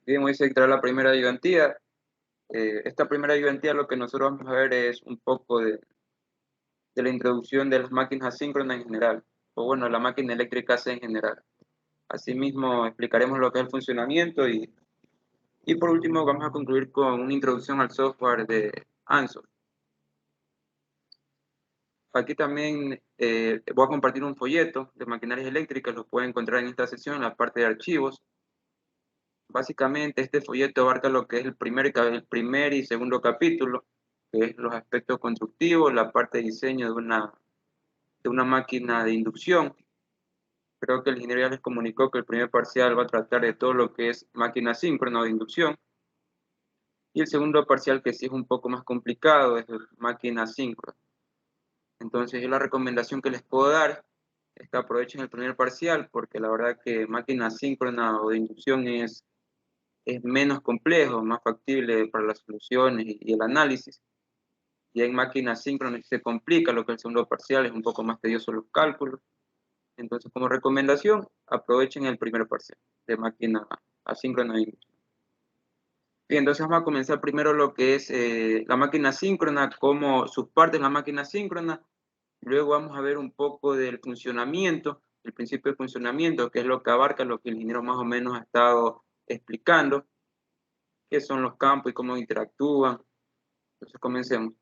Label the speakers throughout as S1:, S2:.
S1: Bien, voy a extraer la primera ayudantía. Esta primera ayudantía lo que nosotros vamos a ver es un poco de la introducción de las máquinas asíncronas en general, o bueno, la máquina eléctrica C en general. Asimismo, explicaremos lo que es el funcionamiento y por último vamos a concluir con una introducción al software de Ansible. Aquí también voy a compartir un folleto de maquinarias eléctricas, lo pueden encontrar en esta sección, en la parte de archivos. Básicamente, este folleto abarca lo que es el primer y segundo capítulo, que es los aspectos constructivos, la parte de diseño de una máquina de inducción. Creo que el ingeniero ya les comunicó que el primer parcial va a tratar de todo lo que es máquina síncrona o de inducción. Y el segundo parcial, que sí es un poco más complicado, es máquina síncrona. Entonces, yo la recomendación que les puedo dar es que aprovechen el primer parcial, porque la verdad que máquina síncrona o de inducción es menos complejo, más factible para las soluciones y el análisis. Y en máquinas síncronas se complica lo que es el segundo parcial, es un poco más tedioso los cálculos. Entonces, como recomendación, aprovechen el primer parcial de máquina asíncrona. Bien, entonces vamos a comenzar primero lo que es la máquina síncrona, como sus partes de la máquina síncrona. Luego vamos a ver un poco del funcionamiento, el principio de funcionamiento, que es lo que abarca lo que el ingeniero más o menos ha estado explicando, qué son los campos y cómo interactúan. Entonces comencemos.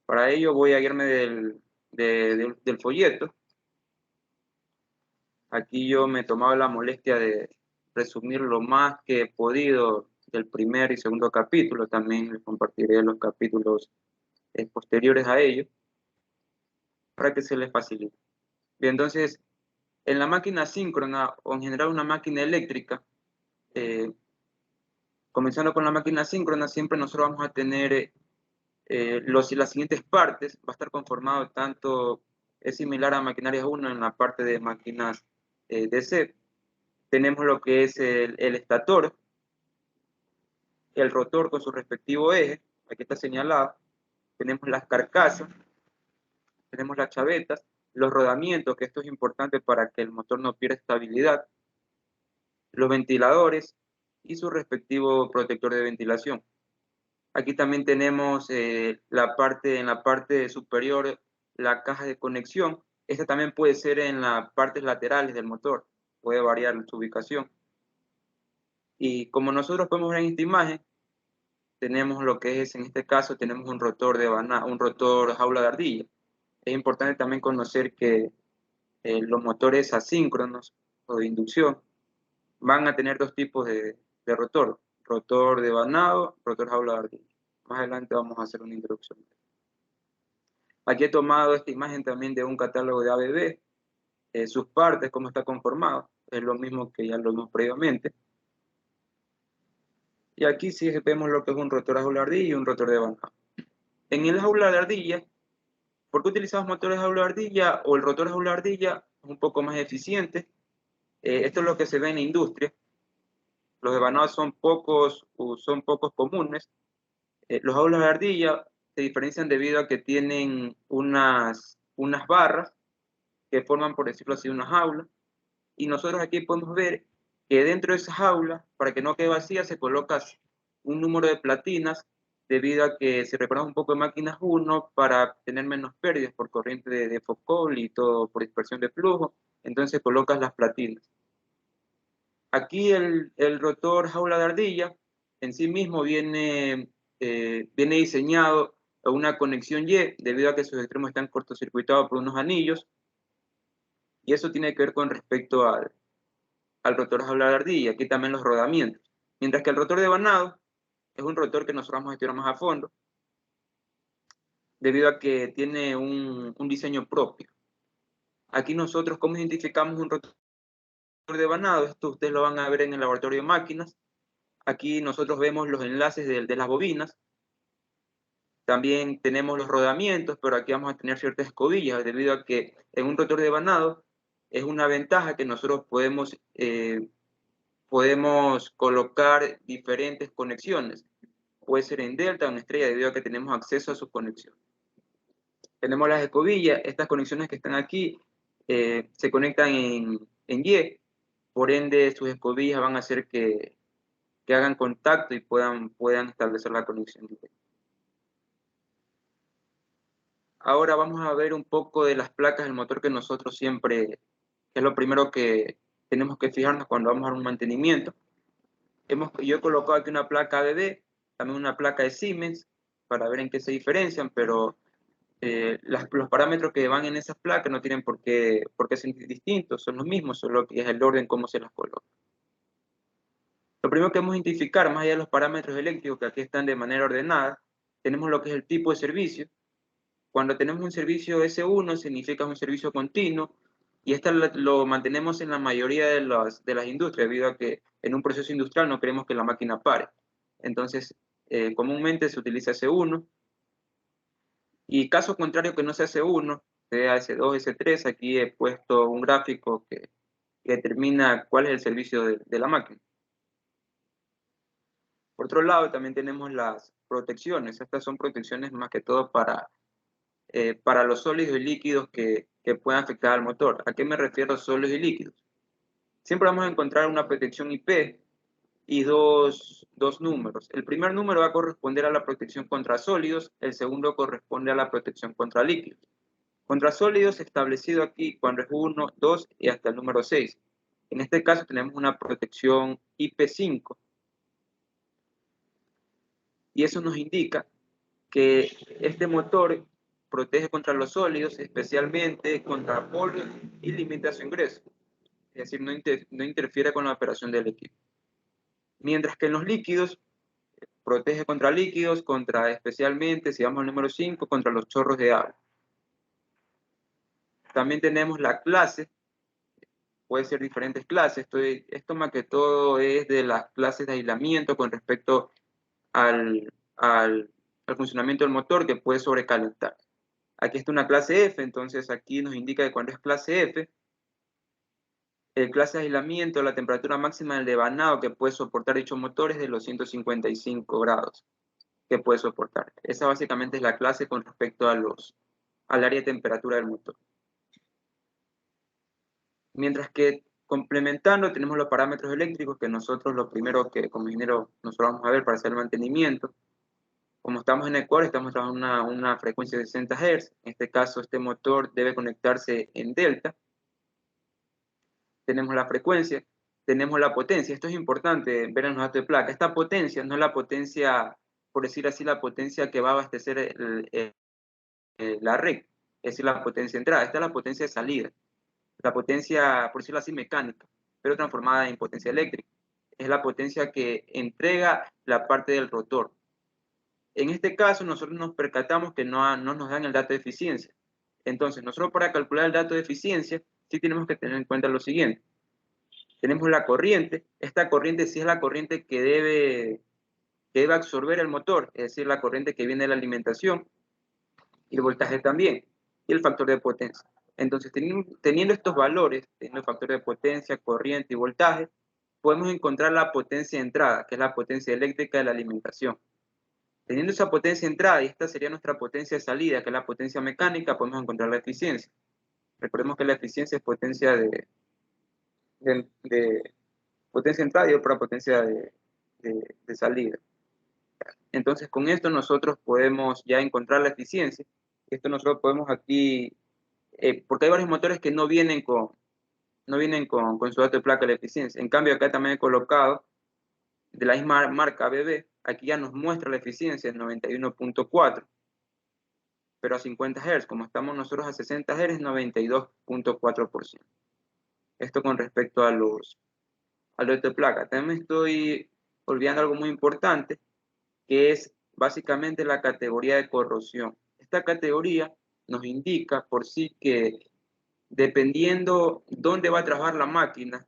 S1: Para ello voy a guiarme del folleto. Aquí yo me he tomado la molestia de resumir lo más que he podido del primer y segundo capítulo. También les compartiré los capítulos posteriores a ello para que se les facilite. Bien, entonces, en la máquina síncrona o en general una máquina eléctrica, comenzando con la máquina síncrona, siempre nosotros vamos a tener las siguientes partes. Va a estar conformado tanto, es similar a maquinarias 1 en la parte de máquinas DC. Tenemos lo que es el estator, el rotor con su respectivo eje, aquí está señalado. Tenemos las carcasas, tenemos las chavetas, los rodamientos, que esto es importante para que el motor no pierda estabilidad, los ventiladores y su respectivo protector de ventilación. Aquí también tenemos en la parte superior la caja de conexión. Esta también puede ser en las partes laterales del motor, puede variar su ubicación. Y como nosotros podemos ver en esta imagen, tenemos lo que es, en este caso, tenemos un rotor un rotor jaula de ardilla. Es importante también conocer que los motores asíncronos o de inducción van a tener dos tipos de rotor de vanado, rotor jaula de ardilla. Más adelante vamos a hacer una introducción. Aquí he tomado esta imagen también de un catálogo de ABB, sus partes, cómo está conformado, es lo mismo que ya lo vimos previamente. Y aquí sí vemos lo que es un rotor jaula de ardilla y un rotor de vanado. En el jaula de ardilla, ¿por qué utilizamos motores jaula de ardilla o el rotor jaula de ardilla? Es un poco más eficiente. Esto es lo que se ve en la industria. Los de vanado son pocos comunes. Los jaulas de ardilla se diferencian debido a que tienen unas barras que forman, por decirlo así, una jaula. Y nosotros aquí podemos ver que dentro de esa jaula, para que no quede vacía, se coloca un número de platinas debido a que se reparan un poco de máquinas 1 para tener menos pérdidas por corriente de Foucault y todo por dispersión de flujo. Entonces colocas las platinas. Aquí el rotor jaula de ardilla en sí mismo viene diseñado a una conexión Y debido a que sus extremos están cortocircuitados por unos anillos, y eso tiene que ver con respecto al rotor jaula de ardilla. Aquí también los rodamientos. Mientras que el rotor de vanado es un rotor que nosotros vamos a estudiar más a fondo debido a que tiene un diseño propio. Aquí nosotros, ¿cómo identificamos un rotor de vanado? Esto ustedes lo van a ver en el laboratorio de máquinas. Aquí nosotros vemos los enlaces de las bobinas. También tenemos los rodamientos, pero aquí vamos a tener ciertas escobillas, debido a que en un rotor de vanado es una ventaja que nosotros podemos colocar diferentes conexiones. Puede ser en delta o en estrella, debido a que tenemos acceso a sus conexiones. Tenemos las escobillas, estas conexiones que están aquí se conectan en Y, por ende sus escobillas van a hacer que que hagan contacto y puedan establecer la conexión directa. Ahora vamos a ver un poco de las placas del motor que nosotros siempre, es lo primero que tenemos que fijarnos cuando vamos a dar un mantenimiento. Yo he colocado aquí una placa ABB, también una placa de Siemens, para ver en qué se diferencian, pero los parámetros que van en esas placas no tienen por qué ser distintos, son los mismos, solo que es el orden cómo se las coloca. Lo primero que debemos identificar, más allá de los parámetros eléctricos que aquí están de manera ordenada, tenemos lo que es el tipo de servicio. Cuando tenemos un servicio S1 significa un servicio continuo, y esto lo mantenemos en la mayoría de las industrias, debido a que en un proceso industrial no queremos que la máquina pare. Entonces, comúnmente se utiliza S1, y caso contrario que no sea S1, sea S2, S3, aquí he puesto un gráfico que determina cuál es el servicio de la máquina. Por otro lado, también tenemos las protecciones. Estas son protecciones más que todo para los sólidos y líquidos que puedan afectar al motor. ¿A qué me refiero sólidos y líquidos? Siempre vamos a encontrar una protección IP y dos números. El primer número va a corresponder a la protección contra sólidos, el segundo corresponde a la protección contra líquidos. Contra sólidos establecido aquí cuando es 1, 2 y hasta el número 6. En este caso tenemos una protección IP5, y eso nos indica que este motor protege contra los sólidos, especialmente contra polvo y limita su ingreso. Es decir, no interfiere con la operación del equipo. Mientras que en los líquidos, protege contra líquidos, especialmente, si vamos al número 5, contra los chorros de agua. También tenemos la clase, puede ser diferentes clases. Esto más que todo es de las clases de aislamiento con respecto al funcionamiento del motor, que puede sobrecalentar. Aquí está una clase F, entonces aquí nos indica que cuando es clase F, el clase de aislamiento, la temperatura máxima del devanado que puede soportar dicho motor es de los 155 grados que puede soportar. Esa básicamente es la clase con respecto al área de temperatura del motor. Mientras que complementando tenemos los parámetros eléctricos, que nosotros lo primero que como ingeniero nosotros vamos a ver para hacer el mantenimiento. Como estamos en Ecuador, estamos trabajando una frecuencia de 60 Hz. En este caso, este motor debe conectarse en delta. Tenemos la frecuencia, tenemos la potencia. Esto es importante ver en los datos de placa. Esta potencia no es la potencia, por decir así, la potencia que va a abastecer la red, es decir, la potencia de entrada. Esta es la potencia de salida. La potencia, por decirlo así, mecánica, pero transformada en potencia eléctrica. Es la potencia que entrega la parte del rotor. En este caso, nosotros nos percatamos que no nos dan el dato de eficiencia. Entonces, nosotros para calcular el dato de eficiencia, sí tenemos que tener en cuenta lo siguiente. Tenemos la corriente. Esta corriente sí es la corriente que debe absorber el motor, es decir, la corriente que viene de la alimentación, y el voltaje también, y el factor de potencia. Entonces, teniendo estos valores, teniendo el factor de potencia, corriente y voltaje, podemos encontrar la potencia de entrada, que es la potencia eléctrica de la alimentación. Teniendo esa potencia de entrada, y esta sería nuestra potencia de salida, que es la potencia mecánica, podemos encontrar la eficiencia. Recordemos que la eficiencia es potencia de potencia de entrada y otra potencia de salida. Entonces, con esto nosotros podemos ya encontrar la eficiencia. Esto nosotros podemos aquí, porque hay varios motores que no vienen con su dato de placa de eficiencia. En cambio, acá también he colocado de la misma marca ABB, aquí ya nos muestra la eficiencia en 91.4, pero a 50 Hz, como estamos nosotros a 60 Hz, 92.4%. Esto con respecto a los datos de placa. También me estoy olvidando algo muy importante, que es básicamente la categoría de corrosión. Esta categoría nos indica por sí que dependiendo dónde va a trabajar la máquina,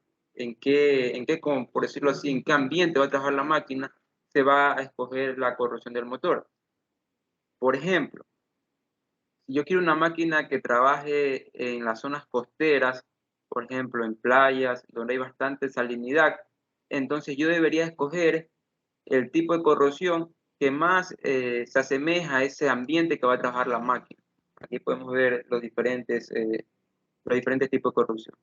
S1: por decirlo así, en qué ambiente va a trabajar la máquina, se va a escoger la corrosión del motor. Por ejemplo, si yo quiero una máquina que trabaje en las zonas costeras, por ejemplo, en playas, donde hay bastante salinidad, entonces yo debería escoger el tipo de corrosión que más se asemeja a ese ambiente que va a trabajar la máquina. Aquí podemos ver los diferentes tipos de corrosión.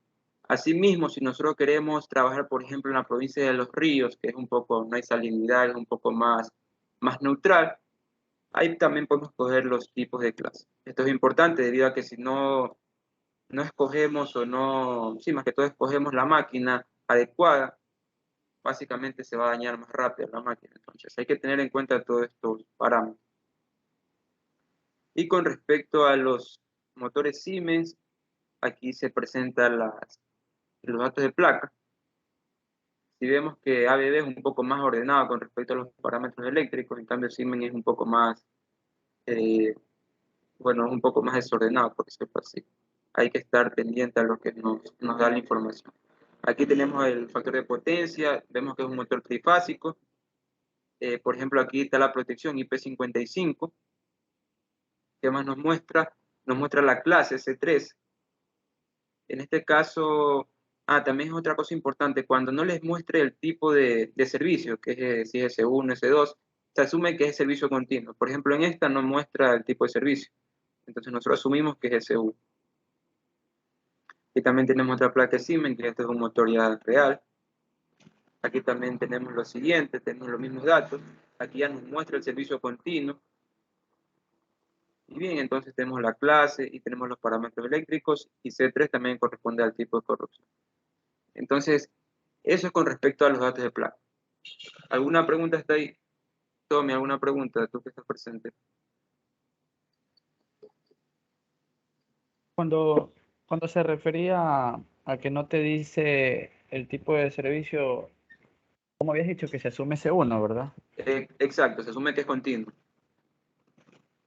S1: Asimismo, si nosotros queremos trabajar, por ejemplo, en la provincia de Los Ríos, que es un poco, no hay salinidad, es un poco más neutral, ahí también podemos escoger los tipos de clase. Esto es importante debido a que si no escogemos o no, sí, más que todo escogemos la máquina adecuada, básicamente se va a dañar más rápido la máquina. Entonces hay que tener en cuenta todos estos parámetros. Y con respecto a los motores Siemens, aquí se presentan los datos de placa. Si vemos que ABB es un poco más ordenado con respecto a los parámetros eléctricos, en cambio Siemens es un poco más, bueno, es un poco más desordenado, por decirlo así. Hay que estar pendiente a lo que nos da la información. Aquí tenemos el factor de potencia, vemos que es un motor trifásico. Por ejemplo, aquí está la protección IP55. ¿Qué más nos muestra? Nos muestra la clase C3. En este caso, también es otra cosa importante, cuando no les muestre el tipo de servicio, que es si es S1, S2, se asume que es servicio continuo. Por ejemplo, en esta no muestra el tipo de servicio. Entonces nosotros asumimos que es S1. Aquí también tenemos otra placa Siemens, que este es un motor ya real. Aquí también tenemos lo siguiente, tenemos los mismos datos. Aquí ya nos muestra el servicio continuo. Y bien, entonces tenemos la clase y tenemos los parámetros eléctricos y C3 también corresponde al tipo de corrupción. Entonces, eso es con respecto a los datos de placa. ¿Alguna pregunta está ahí? Tommy, ¿alguna pregunta? Tú que estás presente.
S2: Cuando se refería a que no te dice el tipo de servicio, como habías dicho que se asume C1, ¿verdad?
S1: Exacto, se asume que es continuo.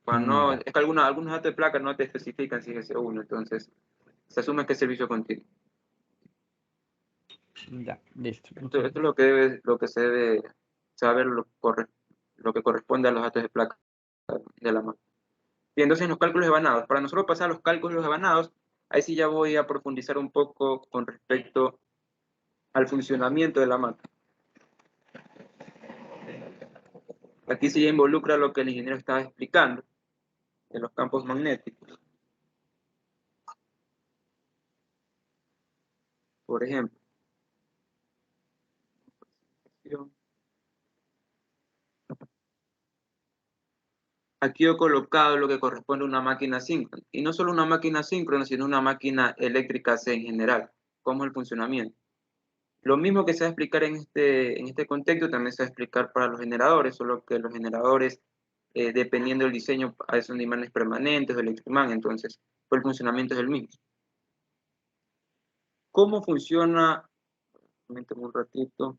S1: No,
S2: Ya,
S1: es que algunos datos de placa no te especifican si es S1, entonces se asume que es servicio continuo.
S2: ya, listo.
S1: Esto es lo que se debe saber, lo que corresponde a los datos de placa de la máquina. Bien, entonces los cálculos evanados. Para nosotros pasar a los cálculos evanados, ahí sí ya voy a profundizar un poco con respecto al funcionamiento de la máquina. Aquí sí ya involucra lo que el ingeniero estaba explicando de los campos magnéticos. Por ejemplo, aquí he colocado lo que corresponde a una máquina síncrona. Y no solo una máquina síncrona, sino una máquina eléctrica C en general. ¿Cómo es el funcionamiento? Lo mismo que se va a explicar en este contexto, también se va a explicar para los generadores, solo que los generadores, dependiendo del diseño, a veces son de imanes permanentes o electroimán, entonces pues el funcionamiento es el mismo. ¿Cómo funciona? Coméntame un ratito.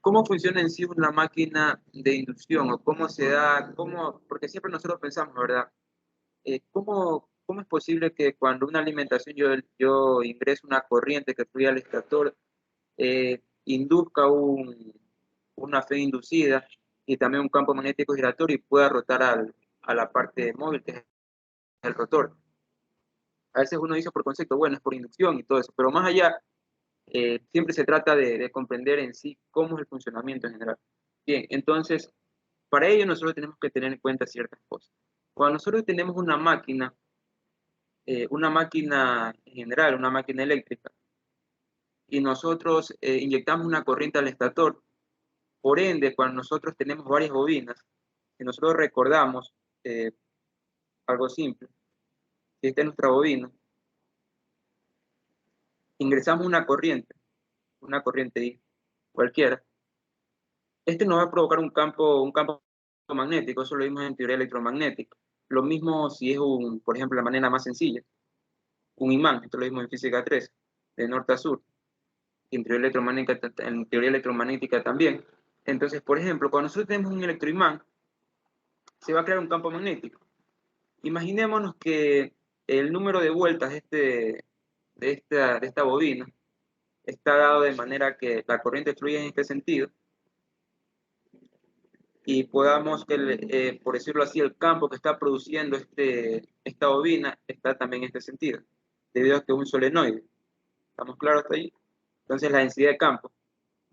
S1: ¿Cómo funciona en sí una máquina de inducción? ¿O cómo se da? Porque siempre nosotros pensamos, ¿verdad? ¿Cómo es posible que cuando una alimentación yo ingreso una corriente que fluye al estator, induzca una fe inducida y también un campo magnético giratorio y pueda rotar a la parte móvil que es el rotor? A veces uno dice por concepto, bueno, es por inducción y todo eso, pero más allá, siempre se trata de comprender en sí cómo es el funcionamiento en general. Bien, entonces, para ello nosotros tenemos que tener en cuenta ciertas cosas. Cuando nosotros tenemos una máquina en general, una máquina eléctrica, y nosotros inyectamos una corriente al estator, por ende, cuando nosotros tenemos varias bobinas, si nosotros recordamos algo simple, si esta es nuestra bobina, ingresamos una corriente cualquiera, este nos va a provocar un campo magnético, eso lo vimos en teoría electromagnética. Lo mismo si es por ejemplo, la manera más sencilla, un imán, esto lo vimos en física 3, de norte a sur, en teoría electromagnética también. Entonces, por ejemplo, cuando nosotros tenemos un electroimán, se va a crear un campo magnético. Imaginémonos que el número de vueltas de esta bobina está dado de manera que la corriente fluye en este sentido y podamos, por decirlo así, el campo que está produciendo esta bobina está también en este sentido, debido a que es un solenoide. ¿Estamos claros hasta ahí? Entonces la densidad de campo.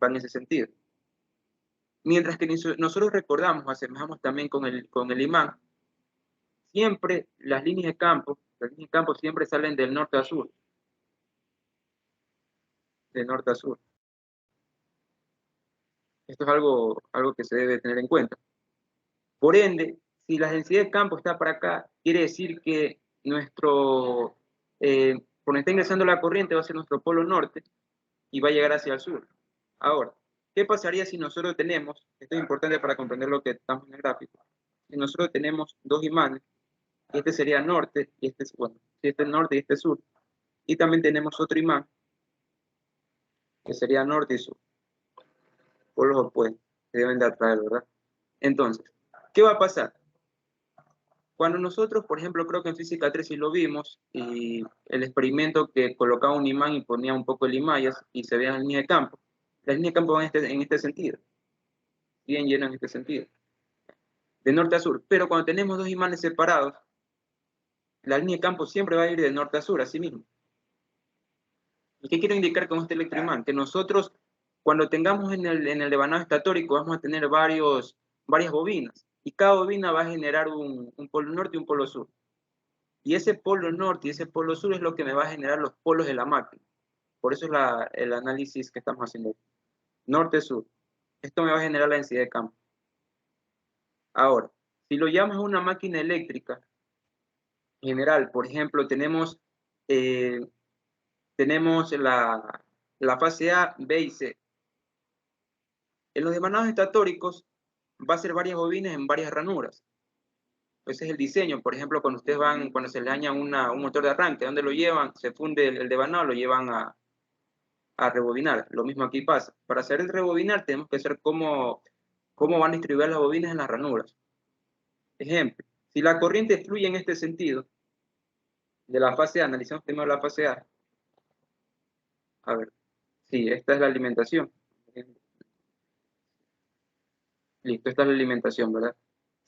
S1: va en ese sentido. Mientras que nosotros recordamos, asemejamos también con el imán, siempre las líneas de campo siempre salen del norte a sur, de norte a sur. Esto es algo que se debe tener en cuenta. Por ende, si la densidad de campo está para acá, quiere decir que por donde está ingresando la corriente va a ser nuestro polo norte y va a llegar hacia el sur. Ahora, ¿qué pasaría si nosotros tenemos, esto es importante para comprender lo que estamos en el gráfico, si nosotros tenemos dos imanes, este sería norte y este es norte y este es sur, y también tenemos otro imán que sería norte y sur, polos opuestos, se deben de atraer, ¿verdad? Entonces, ¿qué va a pasar? Cuando nosotros, por ejemplo, creo que en física 3 sí lo vimos, y el experimento que colocaba un imán y ponía un poco de limallas y se veía la línea de campo. La línea de campo va en este sentido, bien llena en este sentido, de norte a sur. Pero cuando tenemos dos imanes separados, la línea de campo siempre va a ir de norte a sur, así mismo. ¿Y qué quiero indicar con este electroimán? Que nosotros, cuando tengamos en el devanado estatórico, vamos a tener varias bobinas, y cada bobina va a generar un polo norte y un polo sur. Y ese polo norte y ese polo sur es lo que me va a generar los polos de la máquina. Por eso es el análisis que estamos haciendo. Norte-sur. Esto me va a generar la densidad de campo. Ahora, si lo llamas a una máquina eléctrica general, por ejemplo, tenemos la fase A, B y C. En los demanados estatóricos va a ser varias bobinas en varias ranuras. Ese es el diseño. Por ejemplo, cuando se le daña un motor de arranque, ¿dónde lo llevan? Se funde el devanado, lo llevan a rebobinar. Lo mismo aquí pasa. Para hacer el rebobinar tenemos que saber cómo van a distribuir las bobinas en las ranuras. Ejemplo, si la corriente fluye en este sentido, de la fase A, analizamos primero la fase A. A ver, sí, esta es la alimentación. Listo, esta es la alimentación, ¿verdad?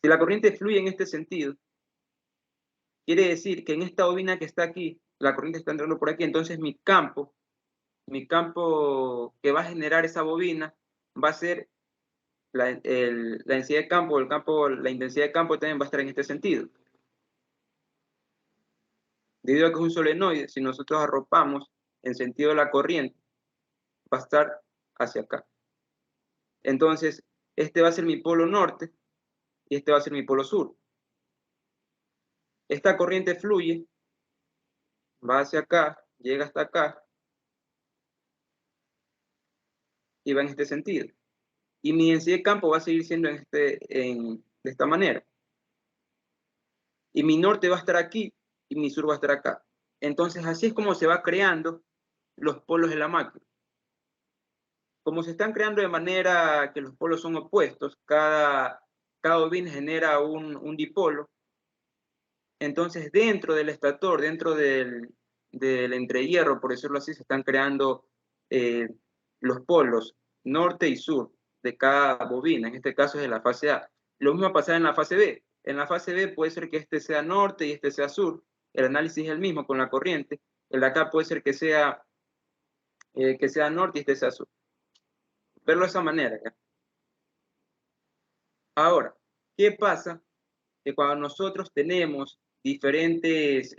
S1: Si la corriente fluye en este sentido, quiere decir que en esta bobina que está aquí, la corriente está entrando por aquí, entonces mi campo que va a generar esa bobina va a ser la densidad de campo, la intensidad de campo también va a estar en este sentido. Debido a que es un solenoide, si nosotros arropamos en sentido de la corriente, va a estar hacia acá. Entonces, este va a ser mi polo norte y este va a ser mi polo sur. Esta corriente fluye, va hacia acá, llega hasta acá y va en este sentido. Y mi densidad de campo va a seguir siendo de esta manera. Y mi norte va a estar aquí y mi sur va a estar acá. Entonces, así es como se va creando los polos de la máquina. Como se están creando de manera que los polos son opuestos, cada bobina genera un dipolo. Entonces, dentro del estator, dentro del entrehierro, por decirlo así, se están creando los polos norte y sur de cada bobina. En este caso es de la fase A. Lo mismo va a pasar en la fase B. En la fase B puede ser que este sea norte y este sea sur. El análisis es el mismo con la corriente. El de acá puede ser que sea norte y este sea sur. Verlo de esa manera. ¿Ya? Ahora, ¿qué pasa? Que cuando nosotros tenemos diferentes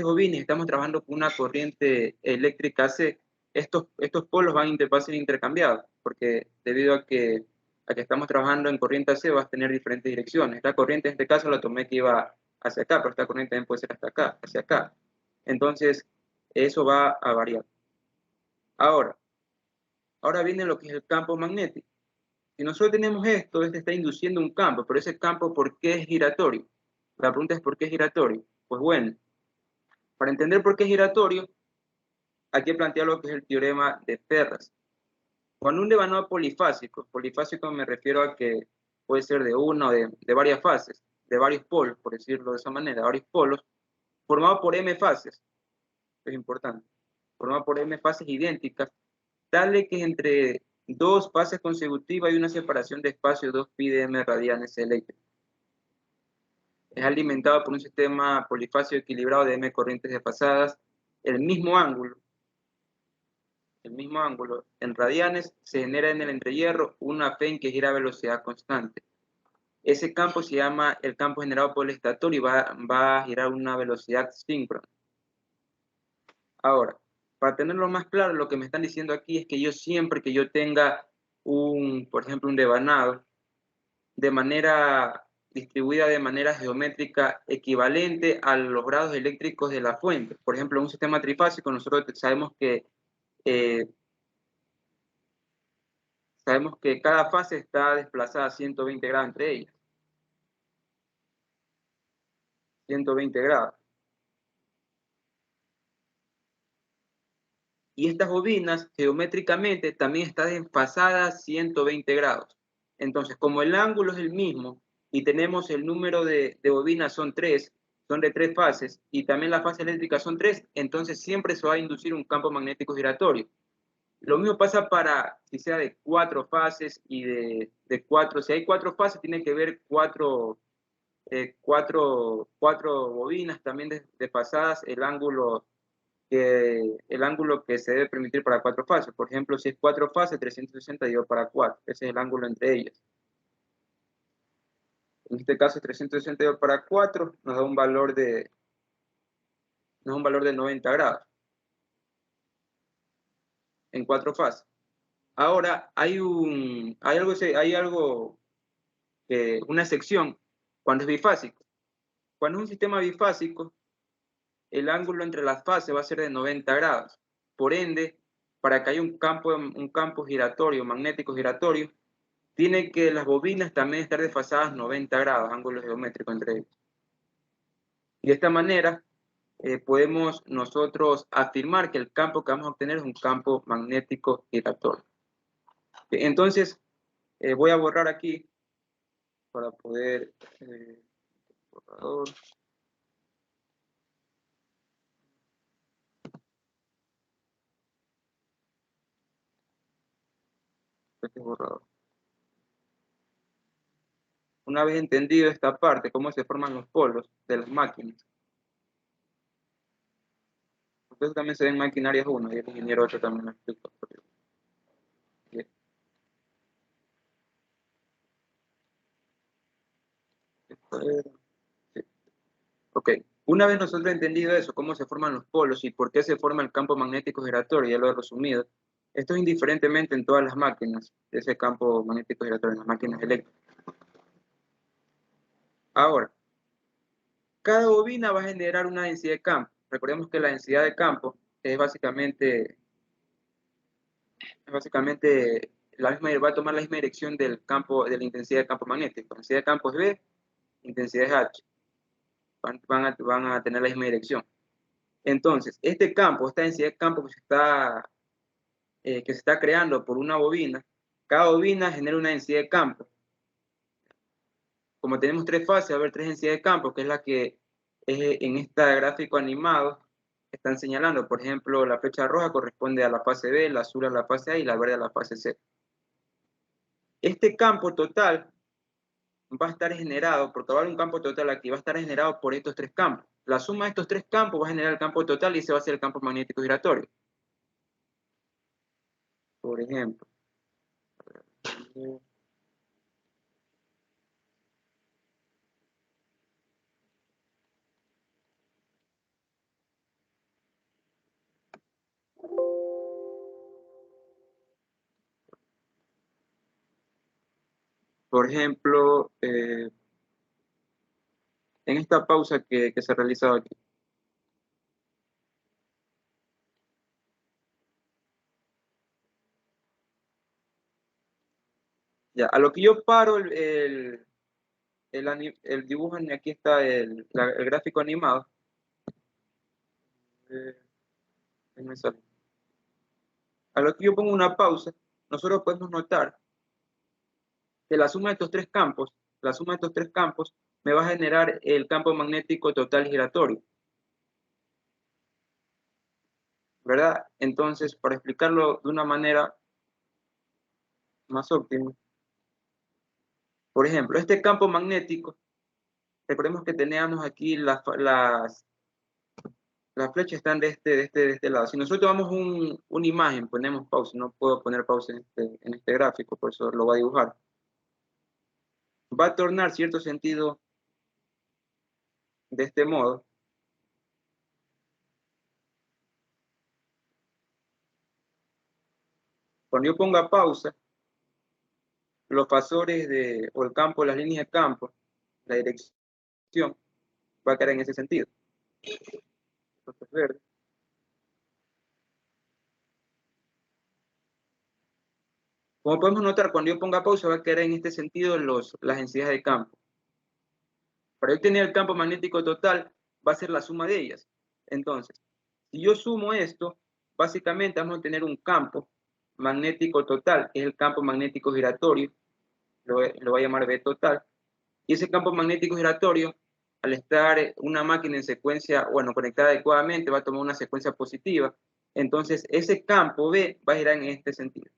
S1: bobinas y estamos trabajando con una corriente eléctrica C, estos polos van a ser intercambiados, porque debido a que estamos trabajando en corriente AC vas a tener diferentes direcciones. Esta corriente en este caso la tomé que iba hacia acá, pero esta corriente también puede ser hasta acá, hacia acá. Entonces, eso va a variar. Ahora viene lo que es el campo magnético. Si nosotros tenemos esto, este está induciendo un campo, pero ese campo, ¿por qué es giratorio? La pregunta es, ¿por qué es giratorio? Pues bueno, para entender por qué es giratorio, hay que plantear lo que es el teorema de Ferraz. Cuando un devanado polifásico me refiero a que puede ser de una o de varias fases, de varios polos, por decirlo de esa manera, varios polos, formado por m fases, es importante, formado por m fases idénticas, tal que entre dos fases consecutivas hay una separación de espacio 2 pi de m radianes eléctricos. Es alimentado por un sistema polifásico equilibrado de m corrientes desfasadas, el mismo ángulo, el mismo ángulo, en radianes, se genera en el entrehierro una FEN que gira a velocidad constante. Ese campo se llama el campo generado por el estator y va a girar a una velocidad síncrona. Ahora, para tenerlo más claro, lo que me están diciendo aquí es que yo siempre que yo tenga por ejemplo, un devanado de manera distribuida de manera geométrica equivalente a los grados eléctricos de la fuente. Por ejemplo, en un sistema trifásico nosotros sabemos que cada fase está desplazada a 120 grados entre ellas. 120 grados. Y estas bobinas geométricamente también están desfasadas 120 grados. Entonces, como el ángulo es el mismo y tenemos el número de bobinas son 3, son de 3 fases, y también la fase eléctrica son 3, entonces siempre se va a inducir un campo magnético giratorio. Lo mismo pasa para si sea de 4 fases y de 4, si hay 4 fases, tiene que haber 4 bobinas también desfasadas, el ángulo que se debe permitir para 4 fases. Por ejemplo, si es 4 fases, 360 dividido para 4. Ese es el ángulo entre ellas. En este caso, 360 dividido para 4 nos da un valor de 90 grados en 4 fases. Ahora, hay una sección cuando es bifásico. Cuando es un sistema bifásico, el ángulo entre las fases va a ser de 90 grados. Por ende, para que haya un campo giratorio, magnético giratorio, tiene que las bobinas también estar desfasadas 90 grados, ángulo geométrico entre ellos. Y de esta manera podemos nosotros afirmar que el campo que vamos a obtener es un campo magnético giratorio. Entonces, voy a borrar aquí para poder... borrador. Este borrador. Una vez entendido esta parte, cómo se forman los polos de las máquinas. Entonces también se ven maquinarias 1 y el ingeniero 8 también lo explica. Bien. Ok, una vez nosotros entendido eso, cómo se forman los polos y por qué se forma el campo magnético giratorio, ya lo he resumido, esto es indiferentemente en todas las máquinas, ese campo magnético giratorio en las máquinas eléctricas. Ahora, cada bobina va a generar una densidad de campo. Recordemos que la densidad de campo es básicamente la misma, va a tomar la misma dirección del campo, de la intensidad de campo magnético. La densidad de campo es B, intensidad es H. Van a tener la misma dirección. Entonces, esta densidad de campo que se está creando por una bobina, cada bobina genera una densidad de campo. Como tenemos 3 fases, va a haber 3 densidades de campo, que es la que en este gráfico animado están señalando. Por ejemplo, la flecha roja corresponde a la fase B, la azul a la fase A y la verde a la fase C. Este campo total va a estar generado, porque va a haber un campo total aquí, va a estar generado por estos 3 campos. La suma de estos 3 campos va a generar el campo total y ese va a ser el campo magnético giratorio. Por ejemplo. Por ejemplo, en esta pausa que se ha realizado aquí. Ya, a lo que yo paro el dibujo, aquí está el gráfico animado. A lo que yo pongo una pausa, nosotros podemos notar que la suma de estos 3 campos, me va a generar el campo magnético total giratorio. ¿Verdad? Entonces, para explicarlo de una manera más óptima, por ejemplo, este campo magnético, recordemos que teníamos aquí las flechas están de este lado. Si nosotros tomamos una imagen, ponemos pausa, no puedo poner pausa en este gráfico, por eso lo voy a dibujar. Va a tornar cierto sentido de este modo. Cuando yo ponga pausa, los fasores o el campo, las líneas de campo, la dirección, va a quedar en ese sentido. Entonces, verde. Como podemos notar, cuando yo ponga pausa, va a quedar en este sentido las densidades de campo. Para yo tener el campo magnético total, va a ser la suma de ellas. Entonces, si yo sumo esto, básicamente vamos a tener un campo magnético total, que es el campo magnético giratorio, lo voy a llamar B total, y ese campo magnético giratorio, al estar una máquina en secuencia, bueno, conectada adecuadamente, va a tomar una secuencia positiva, entonces ese campo B va a girar en este sentido.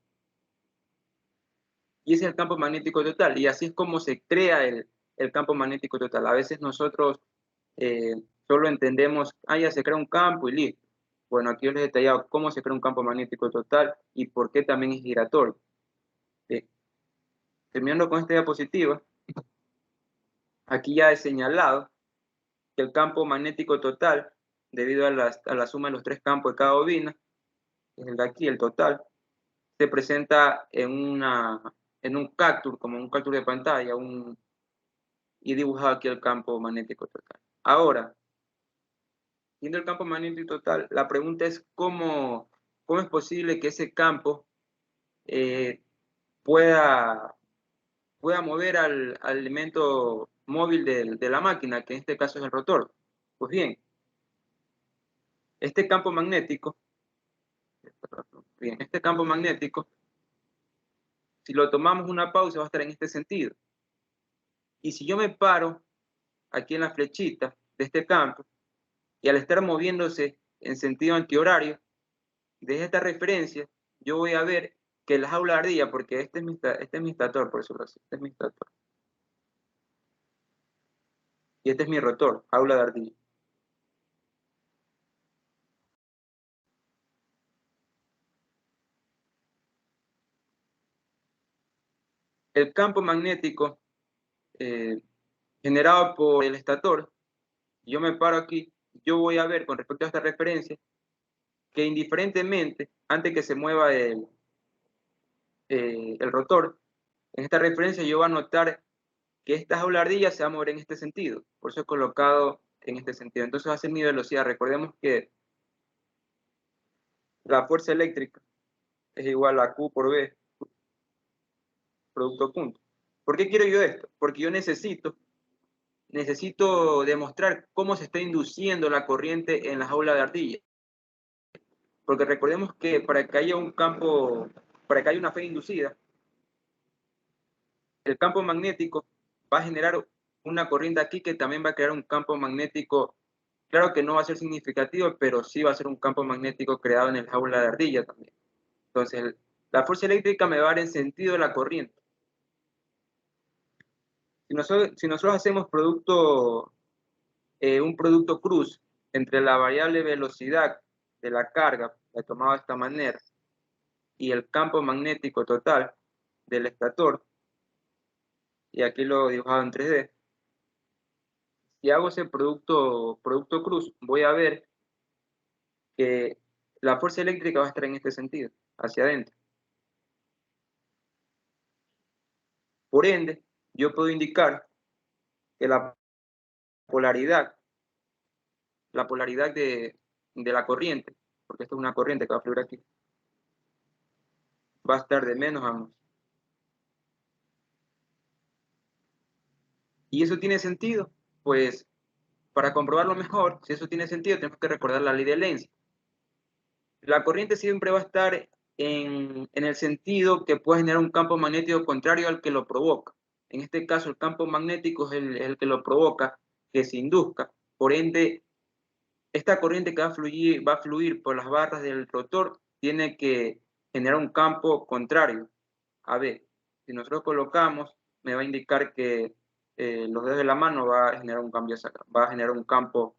S1: Y ese es el campo magnético total, y así es como se crea el campo magnético total. A veces nosotros solo entendemos, ya se crea un campo y listo. Bueno, aquí yo les he detallado cómo se crea un campo magnético total y por qué también es giratorio. Terminando con esta diapositiva, aquí ya he señalado que el campo magnético total, debido a la suma de los tres campos de cada bobina, que es el de aquí, el total, se presenta en un capture, como un capture de pantalla, y dibujado aquí el campo magnético total. Ahora, viendo el campo magnético total, la pregunta es cómo es posible que ese campo pueda mover al elemento móvil de la máquina, que en este caso es el rotor. Pues bien, este campo magnético, si lo tomamos una pausa, va a estar en este sentido. Y si yo me paro aquí en la flechita de este campo, y al estar moviéndose en sentido antihorario, desde esta referencia, yo voy a ver que la jaula de ardilla, porque este es mi estator, por eso lo sé, este es mi estator. Y este es mi rotor, jaula de ardilla. El campo magnético generado por el estator, yo me paro aquí, yo voy a ver con respecto a esta referencia, que indiferentemente, antes que se mueva el rotor, en esta referencia yo voy a notar que esta jaula de ardilla se va a mover en este sentido, por eso he colocado en este sentido. Entonces va a ser mi velocidad. Recordemos que la fuerza eléctrica es igual a Q por B, producto punto. ¿Por qué quiero yo esto? Porque yo necesito demostrar cómo se está induciendo la corriente en la jaula de ardilla. Porque recordemos que para que haya un campo, para que haya una falla inducida, el campo magnético va a generar una corriente aquí que también va a crear un campo magnético. Claro que no va a ser significativo, pero sí va a ser un campo magnético creado en el jaula de ardilla también. Entonces, la fuerza eléctrica me va a dar en sentido de la corriente. Si nosotros hacemos un producto cruz entre la variable velocidad de la carga, la he tomado de esta manera, y el campo magnético total del estator, y aquí lo he dibujado en 3D, si hago ese producto cruz, voy a ver que la fuerza eléctrica va a estar en este sentido, hacia adentro. Por ende, yo puedo indicar que la polaridad de la corriente, porque esto es una corriente que va a fluir aquí, va a estar de menos a más. ¿Y eso tiene sentido? Pues para comprobarlo mejor, si eso tiene sentido, tenemos que recordar la ley de Lenz. La corriente siempre va a estar en el sentido que puede generar un campo magnético contrario al que lo provoca. En este caso, el campo magnético es el que lo provoca, que se induzca. Por ende, esta corriente que va a fluir por las barras del rotor tiene que generar un campo contrario. A ver, si nosotros colocamos, me va a indicar que los dedos de la mano va a generar un campo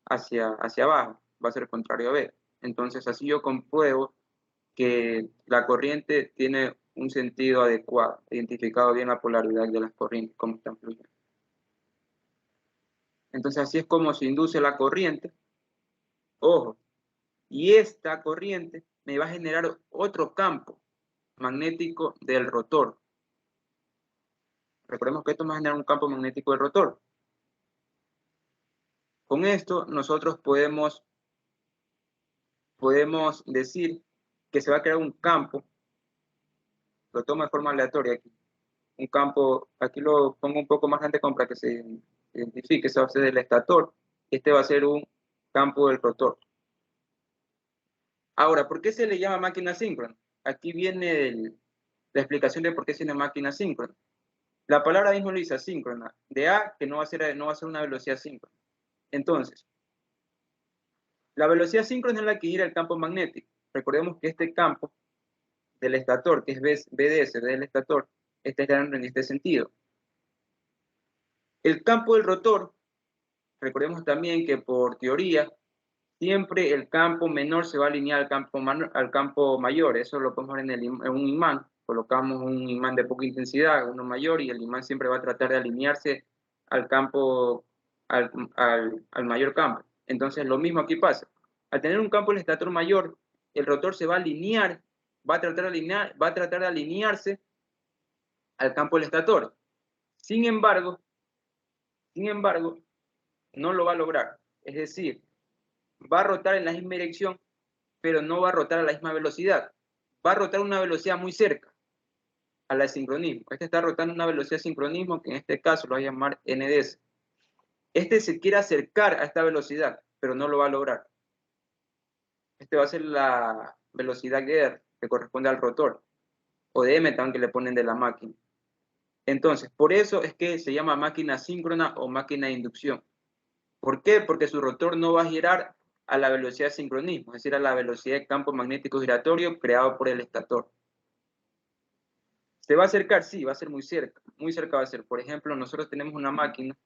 S1: hacia abajo. va a ser contrario a B. Entonces, así yo compruebo que la corriente tiene un sentido adecuado, identificado bien la polaridad de las corrientes, como están fluyendo. Entonces, así es como se induce la corriente. Ojo, y esta corriente me va a generar otro campo magnético del rotor. Recordemos que esto me va a generar un campo magnético del rotor. Con esto nosotros podemos decir que se va a crear un campo, lo tomo de forma aleatoria aquí, un campo, aquí lo pongo un poco más grande como para que se identifique, este va a ser el estator, este va a ser un campo del rotor. Ahora, ¿por qué se le llama máquina síncrona? Aquí viene la explicación de por qué es una máquina síncrona. La palabra mismo lo dice asíncrona, de A, que no va a ser una velocidad síncrona. Entonces, la velocidad síncrona es la que gira el campo magnético. Recordemos que este campo del estator, que es BDS del estator, está girando en este sentido. El campo del rotor, recordemos también que por teoría, siempre el campo menor se va a alinear al campo mayor. Eso lo podemos ver en un imán. Colocamos un imán de poca intensidad, uno mayor, y el imán siempre va a tratar de alinearse al campo, al mayor campo. Entonces, lo mismo aquí pasa. Al tener un campo del estator mayor, el rotor se va a alinear, va a tratar de alinearse al campo del estator. Sin embargo, no lo va a lograr. Es decir, va a rotar en la misma dirección, pero no va a rotar a la misma velocidad. Va a rotar a una velocidad muy cerca a la de sincronismo. Este está rotando a una velocidad de sincronismo que en este caso lo voy a llamar NDS. Este se quiere acercar a esta velocidad, pero no lo va a lograr. Este va a ser la velocidad R, que corresponde al rotor, o de M también que le ponen de la máquina. Entonces, por eso es que se llama máquina síncrona o máquina de inducción. ¿Por qué? Porque su rotor no va a girar a la velocidad de sincronismo, es decir, a la velocidad de campo magnético giratorio creado por el estator. ¿Se va a acercar? Sí, va a ser muy cerca va a ser. Por ejemplo, nosotros tenemos una máquina,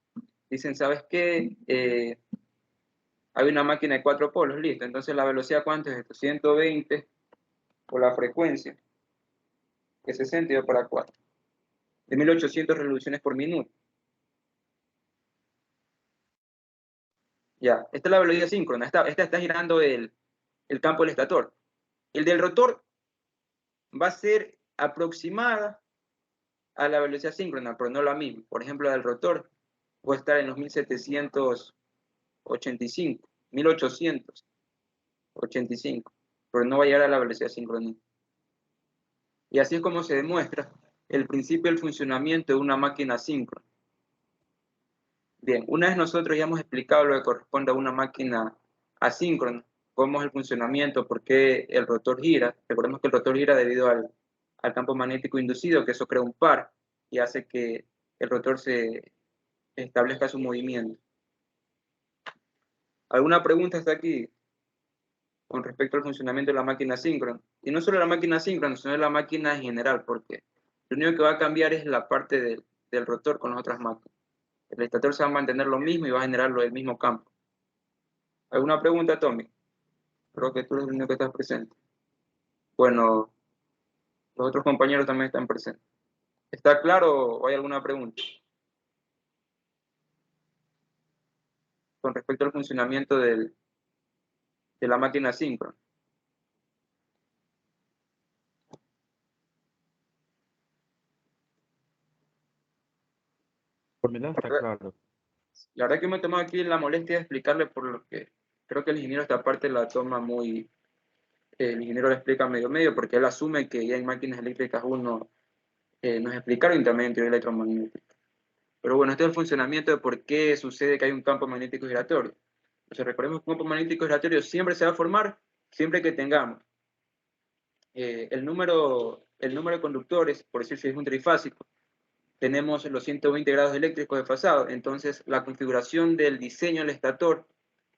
S1: dicen, ¿sabes qué? Hay una máquina de 4 polos, listo. Entonces, ¿la velocidad cuánto es esto? 120 por la frecuencia, que es 60 y para 4. De 1800 revoluciones por minuto. Ya, esta es la velocidad síncrona. Esta está girando el campo del estator. El del rotor va a ser aproximada a la velocidad síncrona, pero no la misma. Por ejemplo, la del rotor puede estar en los 1785, 1885, pero no va a llegar a la velocidad síncrona. Y así es como se demuestra el principio del funcionamiento de una máquina síncrona. Bien, una vez nosotros ya hemos explicado lo que corresponde a una máquina asíncrona, cómo es el funcionamiento, por qué el rotor gira. Recordemos que el rotor gira debido al campo magnético inducido, que eso crea un par y hace que el rotor se establezca su movimiento. ¿Alguna pregunta hasta aquí con respecto al funcionamiento de la máquina síncrona? Y no solo la máquina síncrona, sino de la máquina en general, porque lo único que va a cambiar es la parte del rotor con las otras máquinas. El estator se va a mantener lo mismo y va a generar el mismo campo. ¿Alguna pregunta, Tommy? Creo que tú eres el único que estás presente. Bueno, los otros compañeros también están presentes. ¿Está claro o hay alguna pregunta con respecto al funcionamiento de la máquina síncrona?
S2: Por mi lado está claro.
S1: La verdad que me he tomado aquí la molestia de explicarle por lo que creo que el ingeniero esta parte la toma muy... el ingeniero la explica medio, porque él asume que ya en máquinas eléctricas uno nos explicaron también en teoría electromagnética. Pero bueno, este es el funcionamiento de por qué sucede que hay un campo magnético giratorio. Entonces recordemos que un campo magnético giratorio siempre se va a formar siempre que tengamos el número de conductores, por decir si es un trifásico, tenemos los 120 grados eléctricos desfasados. Entonces la configuración del diseño del estator,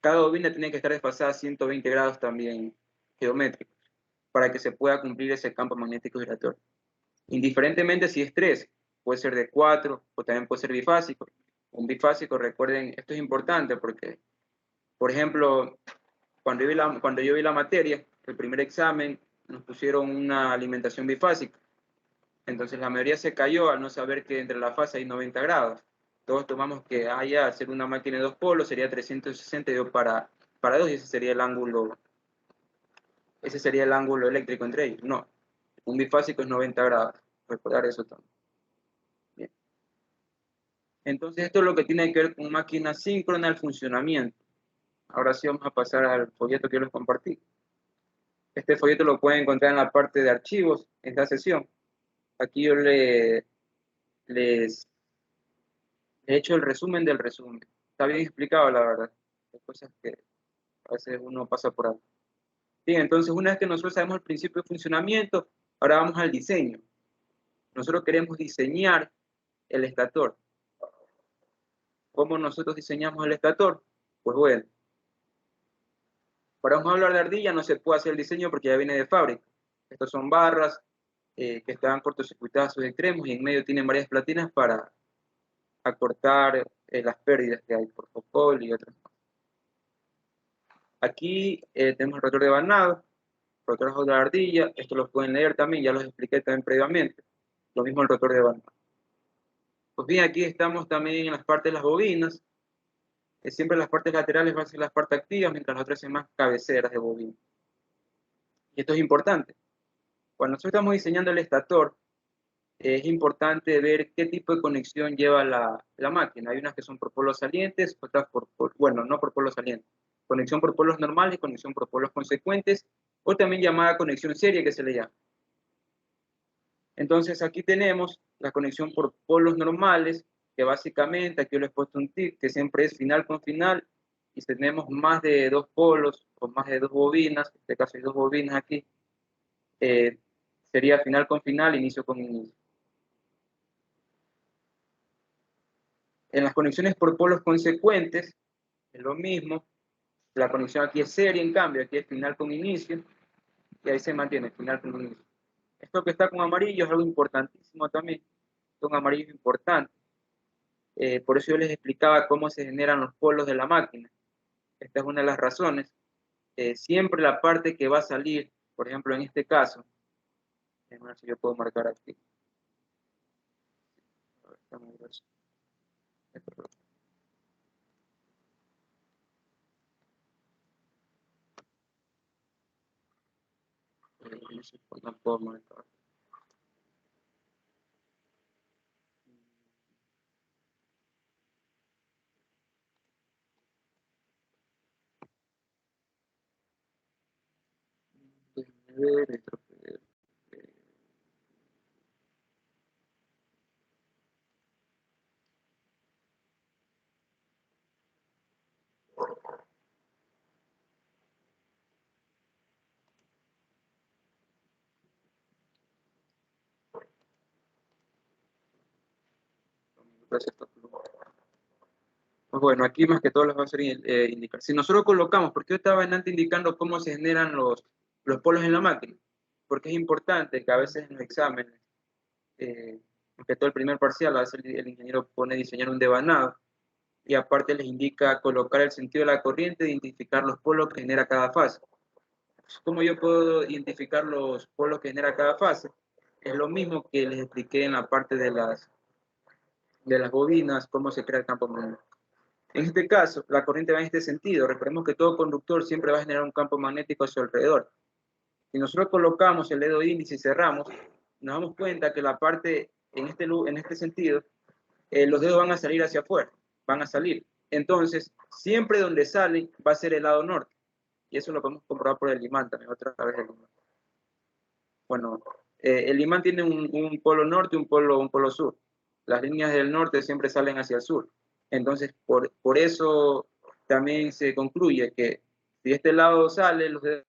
S1: cada bobina tiene que estar desfasada a 120 grados también geométricos para que se pueda cumplir ese campo magnético giratorio. Indiferentemente si es 3, puede ser de 4 o también puede ser bifásico. Un bifásico, recuerden, esto es importante porque, por ejemplo, Cuando yo vi la materia, el primer examen, nos pusieron una alimentación bifásica. Entonces la mayoría se cayó al no saber que entre la fase hay 90 grados. Todos tomamos que ya hacer una máquina de dos polos sería 360 y para dos, y ese sería el ángulo eléctrico entre ellos. No, un bifásico es 90 grados. Recordar eso también. Bien. Entonces esto es lo que tiene que ver con máquina síncrona al funcionamiento. Ahora sí vamos a pasar al folleto que yo les compartí. Este folleto lo pueden encontrar en la parte de archivos, en esta sesión. Aquí yo les he hecho el resumen del resumen. Está bien explicado, la verdad. Hay cosas que a veces uno pasa por alto. Bien, entonces una vez que nosotros sabemos el principio de funcionamiento, ahora vamos al diseño. Nosotros queremos diseñar el estator. ¿Cómo nosotros diseñamos el estator? Pues bueno, para un hablar de ardilla no se puede hacer el diseño porque ya viene de fábrica. Estos son barras que están cortocircuitadas a sus extremos y en medio tienen varias platinas para acortar las pérdidas que hay por focol y otras cosas. Aquí tenemos el rotor de Banado, rotor de ardilla, esto los pueden leer también, ya los expliqué también previamente. Lo mismo el rotor de Banado. Pues bien, aquí estamos también en las partes de las bobinas. Siempre las partes laterales van a ser las partes activas, mientras las otras son más cabeceras de bobina. Y esto es importante. Cuando nosotros estamos diseñando el estator, es importante ver qué tipo de conexión lleva la máquina. Hay unas que son por polos salientes, otras bueno, no por polos salientes. Conexión por polos normales, conexión por polos consecuentes, o también llamada conexión serie, que se le llama. Entonces aquí tenemos la conexión por polos normales, que básicamente, aquí yo les he puesto un tip, que siempre es final con final, y si tenemos más de dos polos, o más de dos bobinas, en este caso hay dos bobinas aquí, sería final con final, inicio con inicio. En las conexiones por polos consecuentes, es lo mismo, la conexión aquí es serie, en cambio, aquí es final con inicio, y ahí se mantiene final con inicio. Esto que está con amarillo es algo importantísimo también, es un amarillo importante. Por eso yo les explicaba cómo se generan los polos de la máquina. Esta es una de las razones. Siempre la parte que va a salir, por ejemplo, en este caso, a ver si yo puedo marcar aquí. A ver, no puedo marcar. Gracias. Pues bueno, aquí más que todo les va a hacer indicar. Si nosotros colocamos, porque yo estaba antes indicando cómo se generan los polos en la máquina, porque es importante que a veces en los exámenes, que todo el primer parcial, a veces el ingeniero pone diseñar un devanado, y aparte les indica colocar el sentido de la corriente e identificar los polos que genera cada fase. ¿Cómo yo puedo identificar los polos que genera cada fase? Es lo mismo que les expliqué en la parte de las bobinas, cómo se crea el campo magnético. En este caso, la corriente va en este sentido. Recordemos que todo conductor siempre va a generar un campo magnético a su alrededor. Si nosotros colocamos el dedo índice y cerramos, nos damos cuenta que la parte en este sentido, los dedos van a salir hacia afuera, van a salir. Entonces, siempre donde salen va a ser el lado norte. Y eso lo podemos comprobar por el imán también, otra vez el imán. Bueno, el imán tiene un polo norte y un polo sur. Las líneas del norte siempre salen hacia el sur. Entonces, por eso también se concluye que si de este lado sale, los dedos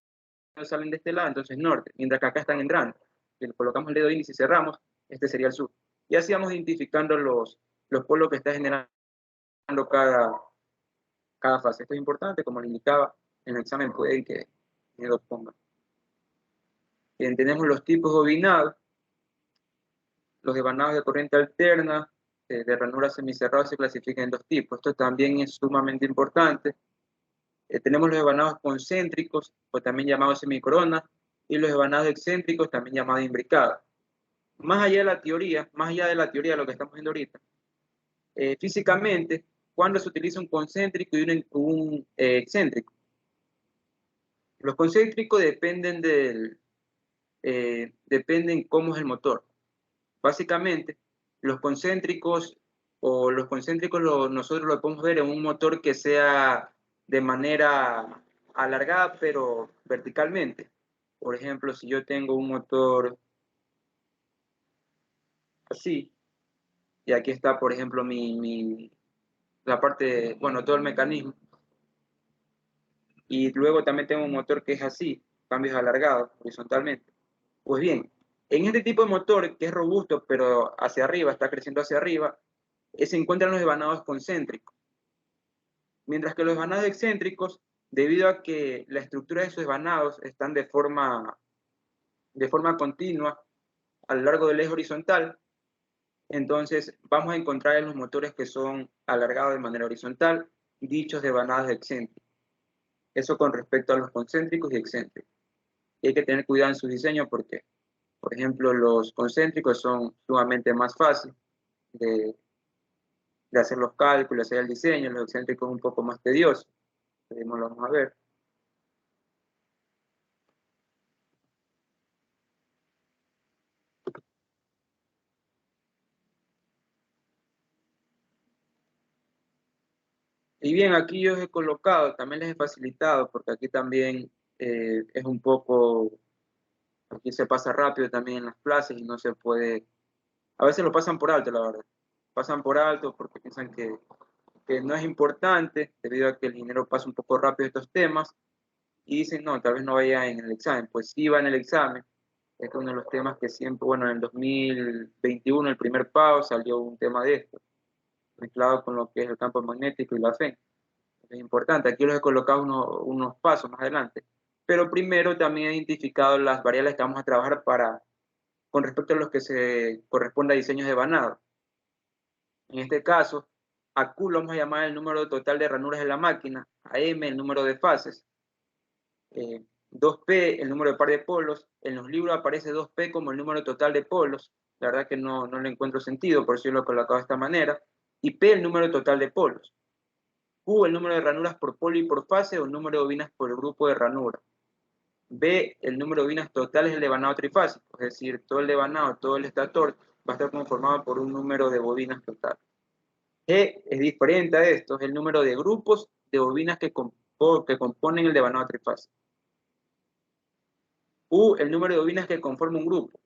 S1: salen de este lado, entonces norte, mientras que acá están entrando. Si colocamos el dedo índice y cerramos, este sería el sur. Y así vamos identificando los polos que está generando cada fase. Esto es importante, como le indicaba, en el examen pueden que lo pongan. Bien, tenemos los tipos bobinados, los devanados de corriente alterna, de ranura semicerrada se clasifican en dos tipos. Esto también es sumamente importante. Tenemos los devanados concéntricos, o también llamados semicoronas, y los devanados excéntricos, también llamados imbricados. Más allá de la teoría de lo que estamos viendo ahorita, físicamente, cuando se utiliza un concéntrico y un excéntrico. Los concéntricos dependen cómo es el motor. Básicamente, los concéntricos nosotros lo podemos ver en un motor que sea de manera alargada, pero verticalmente. Por ejemplo, si yo tengo un motor así, y aquí está, por ejemplo, la parte, bueno, todo el mecanismo, y luego también tengo un motor que es así, cambios alargados horizontalmente. Pues bien, en este tipo de motor, que es robusto, pero hacia arriba, está creciendo hacia arriba, se encuentran los devanados concéntricos. Mientras que los devanados excéntricos, debido a que la estructura de esos devanados están de forma continua a lo largo del eje horizontal, entonces vamos a encontrar en los motores que son alargados de manera horizontal dichos devanados excéntricos. Eso con respecto a los concéntricos y excéntricos. Y hay que tener cuidado en su diseño porque, por ejemplo, los concéntricos son sumamente más fáciles de hacer los cálculos, hacer el diseño, los excéntricos un poco más tediosos. Lo vamos a ver. Y bien, aquí yo os he colocado, también les he facilitado, porque aquí también es un poco, aquí se pasa rápido también en las clases y no se puede, a veces lo pasan por alto, la verdad. Pasan por alto porque piensan que no es importante, debido a que el dinero pasa un poco rápido estos temas, y dicen, no, tal vez no vaya en el examen. Pues sí va en el examen. Este es uno de los temas que siempre, bueno, en el 2021, el primer PAO, salió un tema de esto, mezclado con lo que es el campo magnético y la fe. Es importante, aquí los he colocado unos pasos más adelante. Pero primero también he identificado las variables que vamos a trabajar con respecto a los que se corresponde a diseños de vanado. En este caso, a Q lo vamos a llamar el número total de ranuras de la máquina, a M el número de fases, 2P el número de par de polos. En los libros aparece 2P como el número total de polos. La verdad que no le encuentro sentido, por eso yo lo he colocado de esta manera. Y P el número total de polos. Q el número de ranuras por polo y por fase, o el número de bobinas por el grupo de ranuras. B el número de bobinas totales del devanado trifásico, es decir, todo el devanado, todo el estator va a estar conformado por un número de bobinas total. G es diferente a esto, es el número de grupos de bobinas que componen el devanado trifásico. U, el número de bobinas que conforma un grupo.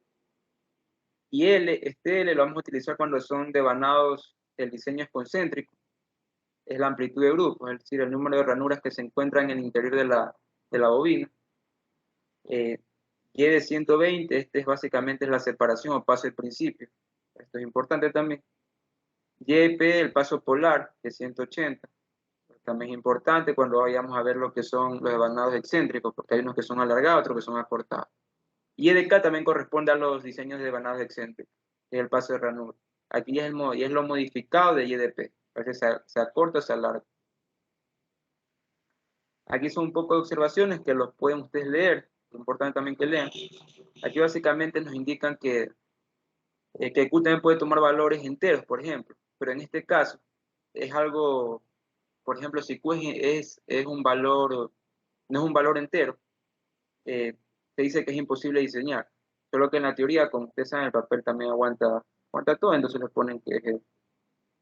S1: Y L, este L lo vamos a utilizar cuando son devanados, el diseño es concéntrico, es la amplitud de grupo, es decir, el número de ranuras que se encuentran en el interior de la bobina. Y de 120, este es básicamente la separación o paso del principio. Esto es importante también. YP, el paso polar, de 180. También es importante cuando vayamos a ver lo que son los devanados excéntricos, porque hay unos que son alargados, otros que son acortados. Y EDK también corresponde a los diseños de devanados excéntricos, que es el paso de ranura. Aquí ya es lo modificado de YDP, a veces se acorta o se alarga. Aquí son un poco de observaciones que los pueden ustedes leer, es importante también que lean. Aquí básicamente nos indican que Q también puede tomar valores enteros, por ejemplo, pero en este caso es algo, por ejemplo, si Q es un valor, no es un valor entero, se dice que es imposible diseñar. Solo que en la teoría, como ustedes saben, el papel también aguanta todo, entonces les ponen que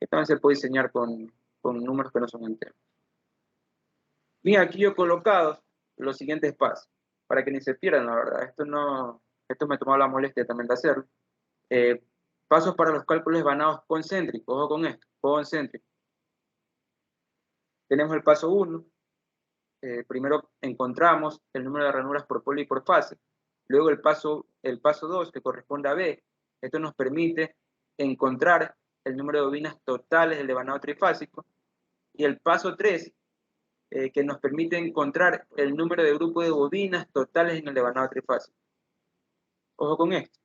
S1: también se puede diseñar con números que no son enteros. Bien, aquí yo he colocado los siguientes pasos, para que ni se pierdan, la verdad. Esto me tomó la molestia también de hacerlo. Pasos para los cálculos de vanados concéntricos, ojo con esto, concéntricos. Tenemos el paso 1. Primero encontramos el número de ranuras por polo y por fase. Luego el paso 2, que corresponde a B. Esto nos permite encontrar el número de bobinas totales del devanado trifásico. Y el paso 3, que nos permite encontrar el número de grupos de bobinas totales en el devanado trifásico. Ojo con esto.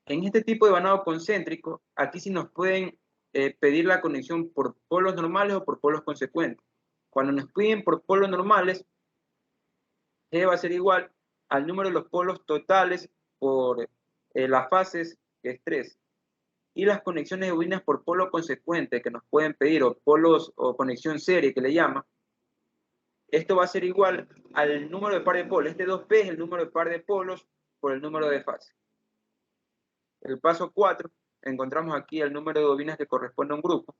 S1: En este tipo de devanado concéntrico, aquí sí nos pueden pedir la conexión por polos normales o por polos consecuentes. Cuando nos piden por polos normales, G va a ser igual al número de los polos totales por las fases, que es 3. Y las conexiones de bobinas por polo consecuente que nos pueden pedir, o polos o conexión serie que le llama, esto va a ser igual al número de par de polos. Este 2P es el número de par de polos por el número de fases. El paso 4, encontramos aquí el número de bobinas que corresponde a un grupo.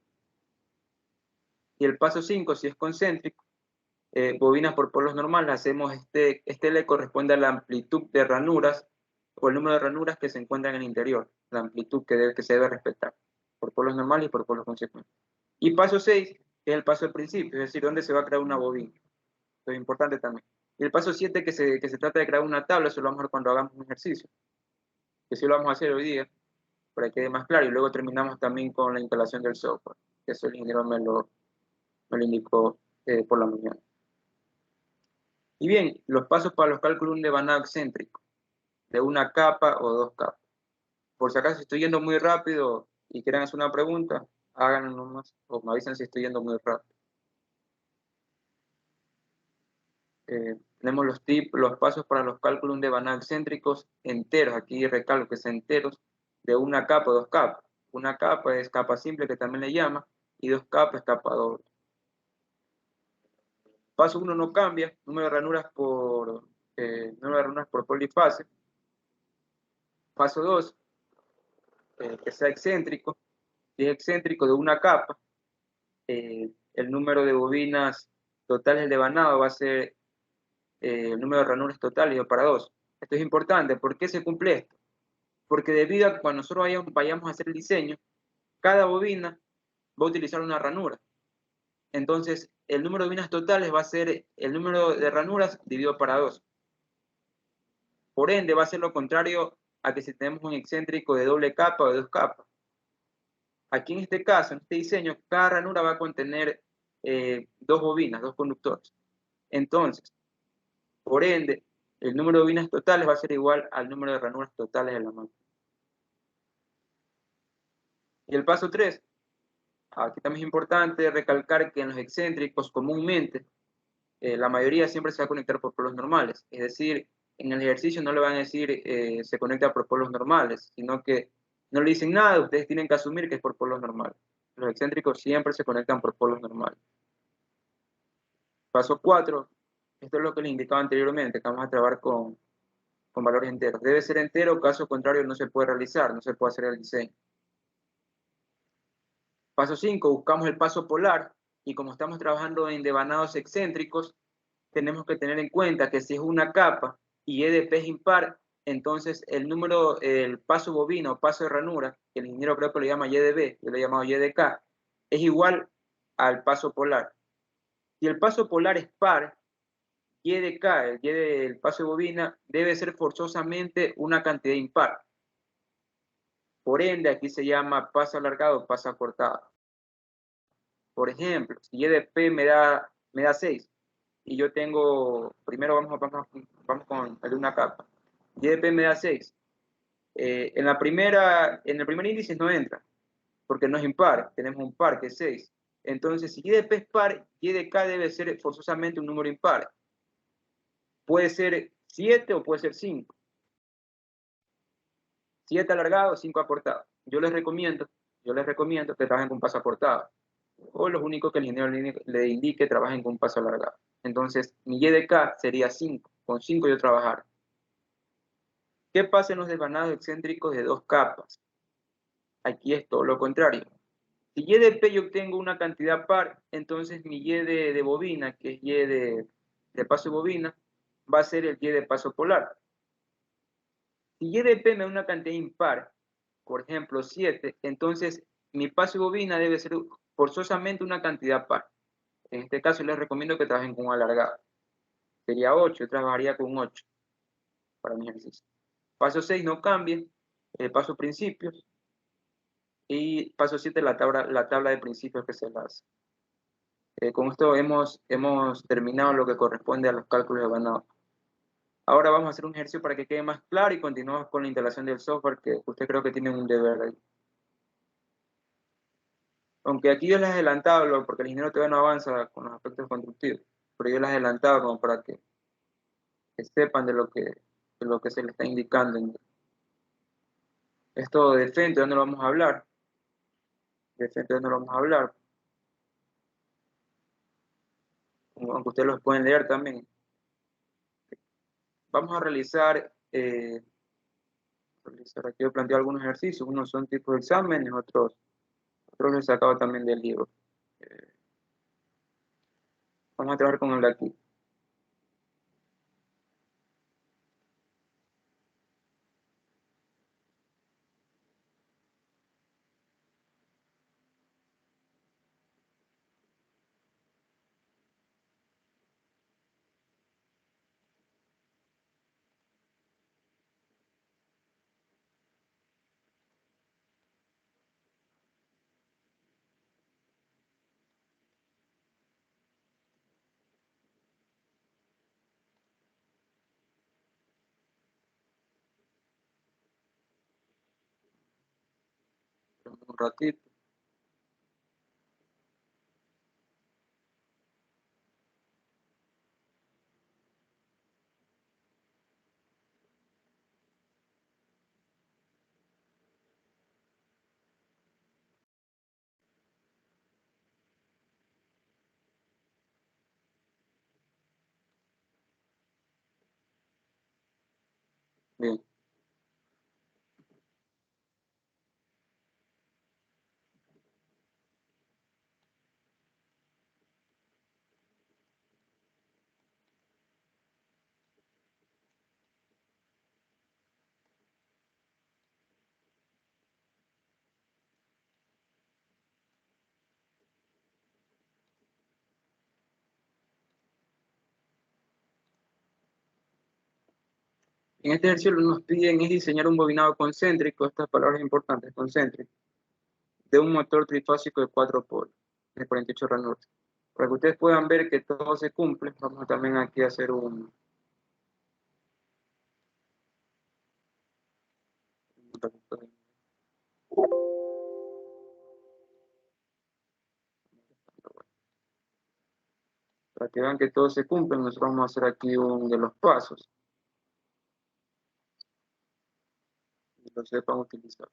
S1: Y el paso 5, si es concéntrico, bobinas por polos normales, hacemos este le corresponde a la amplitud de ranuras o el número de ranuras que se encuentran en el interior, la amplitud que se debe respetar, por polos normales y por polos consecuentes. Y paso 6, que es el paso del principio, es decir, dónde se va a crear una bobina. Esto es importante también. Y el paso 7, que se trata de crear una tabla, eso lo vamos a ver cuando hagamos un ejercicio, que sí lo vamos a hacer hoy día, para que quede más claro, y luego terminamos también con la instalación del software, que eso el ingeniero me lo indicó por la mañana. Y bien, los pasos para los cálculos de un devanado excéntrico, de una capa o dos capas. Por si acaso estoy yendo muy rápido y quieren hacer una pregunta, háganlo nomás, o me avisan si estoy yendo muy rápido. Tenemos los pasos para los cálculos de un devanado excéntricos enteros, aquí recalco que es enteros, de una capa o dos capas. Una capa es capa simple, que también le llama, y dos capas es capa doble. Paso 1 no cambia, número de ranuras por polifase. Paso 2, que sea excéntrico. Si es excéntrico de una capa, el número de bobinas totales del devanado va a ser el número de ranuras totales dividido para 2. Esto es importante. ¿Por qué se cumple esto? Porque debido a que cuando nosotros vayamos a hacer el diseño, cada bobina va a utilizar una ranura. Entonces, el número de bobinas totales va a ser el número de ranuras dividido para 2. Por ende, va a ser lo contrario a que si tenemos un excéntrico de doble capa o de dos capas. Aquí en este caso, en este diseño, cada ranura va a contener dos bobinas, dos conductores. Entonces, por ende, el número de bobinas totales va a ser igual al número de ranuras totales de la máquina. Y el paso 3, aquí también es importante recalcar que en los excéntricos comúnmente, la mayoría siempre se va a conectar por polos normales. Es decir, en el ejercicio no le van a decir se conecta por polos normales, sino que no le dicen nada, ustedes tienen que asumir que es por polos normales. Los excéntricos siempre se conectan por polos normales. Paso 4, esto es lo que les indicaba anteriormente, que vamos a trabajar con valores enteros. Debe ser entero, caso contrario no se puede realizar, no se puede hacer el diseño. Paso 5, buscamos el paso polar, y como estamos trabajando en devanados excéntricos, tenemos que tener en cuenta que si es una capa y EDP es impar, entonces el paso bovino o paso de ranura, que el ingeniero creo que lo llama YDB, yo lo he llamado YDK, es igual al paso polar. Si el paso polar es par, YDK, el paso de bobina, debe ser forzosamente una cantidad impar. Por ende, aquí se llama paso alargado o paso acortado. Por ejemplo, si YDP me da 6, y yo tengo, primero vamos con el de una capa. YDP me da 6. En el primer índice no entra, porque no es impar, tenemos un par que es 6. Entonces, si YDP es par, YDK debe ser forzosamente un número impar. Puede ser 7 o puede ser 5. 7 alargado, 5 acortado. Yo les recomiendo que trabajen con paso acortado. O los únicos que el ingeniero le indique trabajen con un paso alargado. Entonces, mi YDK sería 5. Con 5 yo trabajar. ¿Qué pasa en los desvanados excéntricos de dos capas? Aquí es todo lo contrario. Si YDP yo obtengo una cantidad par, entonces mi Y de bobina, que es Y de paso de bobina, va a ser el Y de paso polar. Si YDP me da una cantidad impar, por ejemplo 7, entonces mi paso de bobina debe ser forzosamente una cantidad par. En este caso les recomiendo que trabajen con un alargado. Sería 8, yo trabajaría con 8 para mi ejercicio. Paso 6 no cambia, paso principios. Y paso 7 la tabla de principios que se las hace. Con esto hemos terminado lo que corresponde a los cálculos de Banach. Ahora vamos a hacer un ejercicio para que quede más claro y continuamos con la instalación del software, que usted creo que tiene un deber ahí. Aunque aquí yo les he adelantado, porque el ingeniero todavía no avanza con los aspectos constructivos, pero yo les he adelantado como para que sepan de lo que se les está indicando. Esto de frente, ¿dónde lo vamos a hablar? De frente, ¿dónde lo vamos a hablar? Aunque ustedes los pueden leer también. Vamos a aquí he planteado algunos ejercicios, unos son tipos de exámenes, otros los he sacado también del libro. Eh, Vamos a trabajar con el de aquí. Un ratito. Bien. En este ejercicio lo que nos piden es diseñar un bobinado concéntrico, estas palabras importantes, concéntrico, de un motor trifásico de 4 polos, de 48 ranuras. Para que ustedes puedan ver que todo se cumple, vamos también aquí a hacer un... Para que vean que todo se cumple, nosotros vamos a hacer aquí un de los pasos y lo sepan utilizar.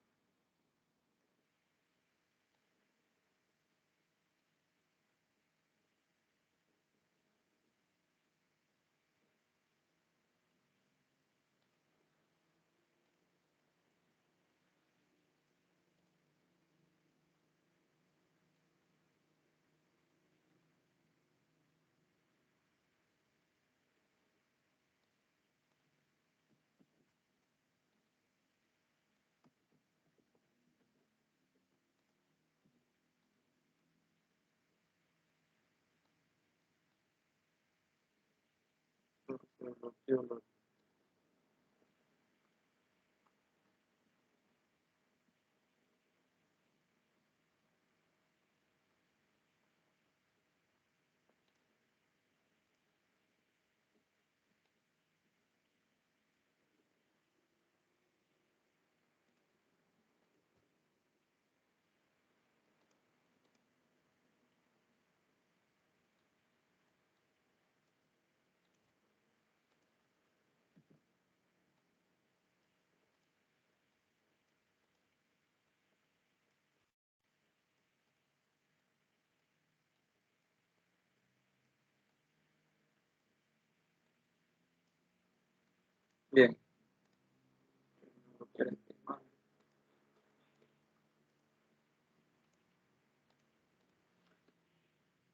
S1: Bien.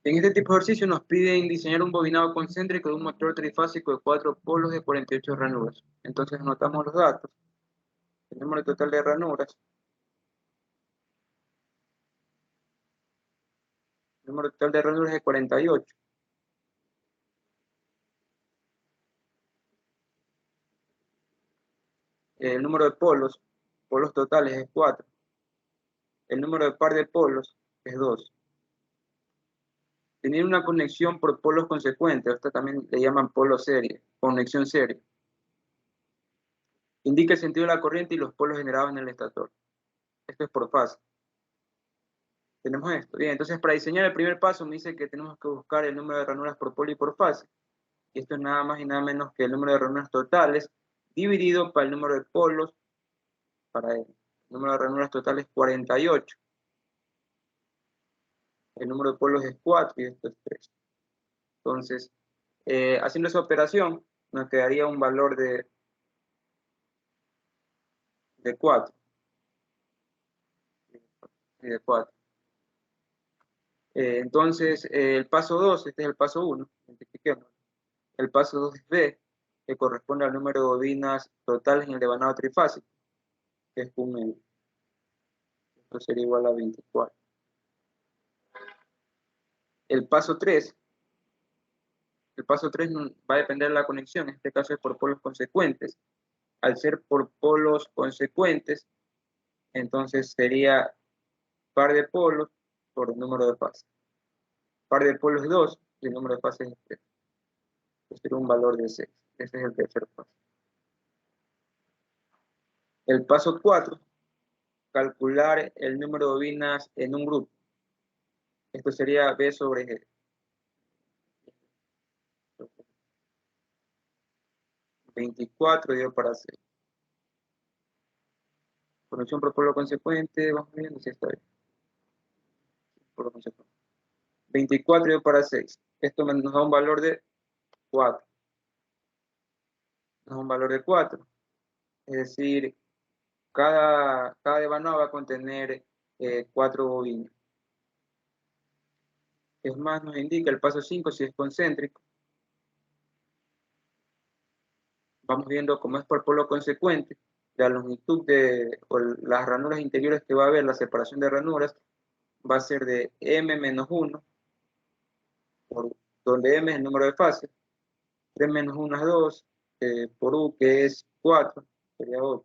S1: En este tipo de ejercicio nos piden diseñar un bobinado concéntrico de un motor trifásico de 4 polos de 48 ranuras. Entonces anotamos los datos. El número total de ranuras. El número total de ranuras es 48. El número de polos totales es 4. El número de par de polos es 2. Tener una conexión por polos consecuentes, esta también le llaman polo serie, conexión serie. Indica el sentido de la corriente y los polos generados en el estator. Esto es por fase. Tenemos esto. Bien, entonces para diseñar el primer paso me dice que tenemos que buscar el número de ranuras por polo y por fase. Y esto es nada más y nada menos que el número de ranuras totales dividido para el número de polos. Para el número de ranuras totales es 48. El número de polos es 4 y esto es 3. Entonces, haciendo esa operación, nos quedaría un valor de 4. De 4. Entonces, el paso 2, este es el paso 1, identifiquemos. El paso 2 es B, que corresponde al número de bobinas totales en el devanado trifásico, que es Q-. Esto sería igual a 24. El paso 3 va a depender de la conexión, en este caso es por polos consecuentes. Al ser por polos consecuentes, entonces sería par de polos por el número de fases. Par de polos es 2 y el número de fases es 3. Esto sería un valor de 6. Ese es el tercer paso. El paso 4, calcular el número de bobinas en un grupo. Esto sería B sobre G. 24 dividido para 6. Conexión por polo consecuente, vamos viendo si está bien. Polo consecuente. 24 dividido para 6. Esto nos da un valor de 4. Nos da un valor de 4. Es decir, cada devanado va a contener 4 bobinas. Es más, nos indica el paso 5 si es concéntrico. Vamos viendo cómo es por polo consecuente, la longitud o las ranuras interiores que va a haber, la separación de ranuras, va a ser de m menos 1, donde m es el número de fases, 3 menos 1 es 2, por u que es 4, sería 8.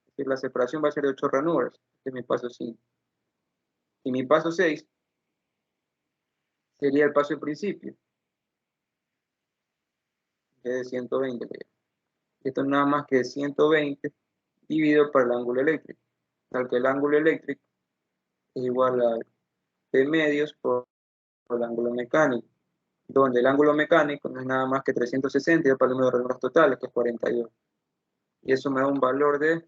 S1: Es decir, la separación va a ser de 8 ranuras, este es mi paso 5. Y mi paso 6 sería el paso de principio, que es de 120. Esto es nada más que 120 dividido por el ángulo eléctrico, tal que el ángulo eléctrico es igual a P medios por el ángulo mecánico, donde el ángulo mecánico no es nada más que 360 para el número de ranuras totales, que es 42. Y eso me da un valor de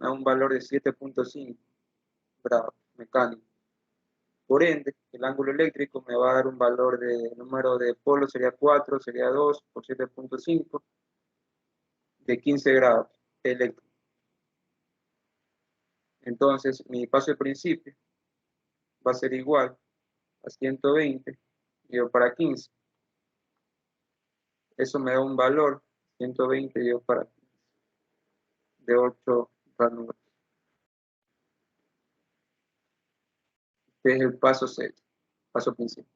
S1: 7.5 grados mecánicos. Por ende, el ángulo eléctrico me va a dar un valor de número de polos, sería 4, sería 2 por 7.5, de 15 grados eléctricos. Entonces, mi paso de principio va a ser igual a 120 dividido para 15. Eso me da un valor, 120 dividido para 15, de 8 ranuras. Este es el paso 6, paso principio.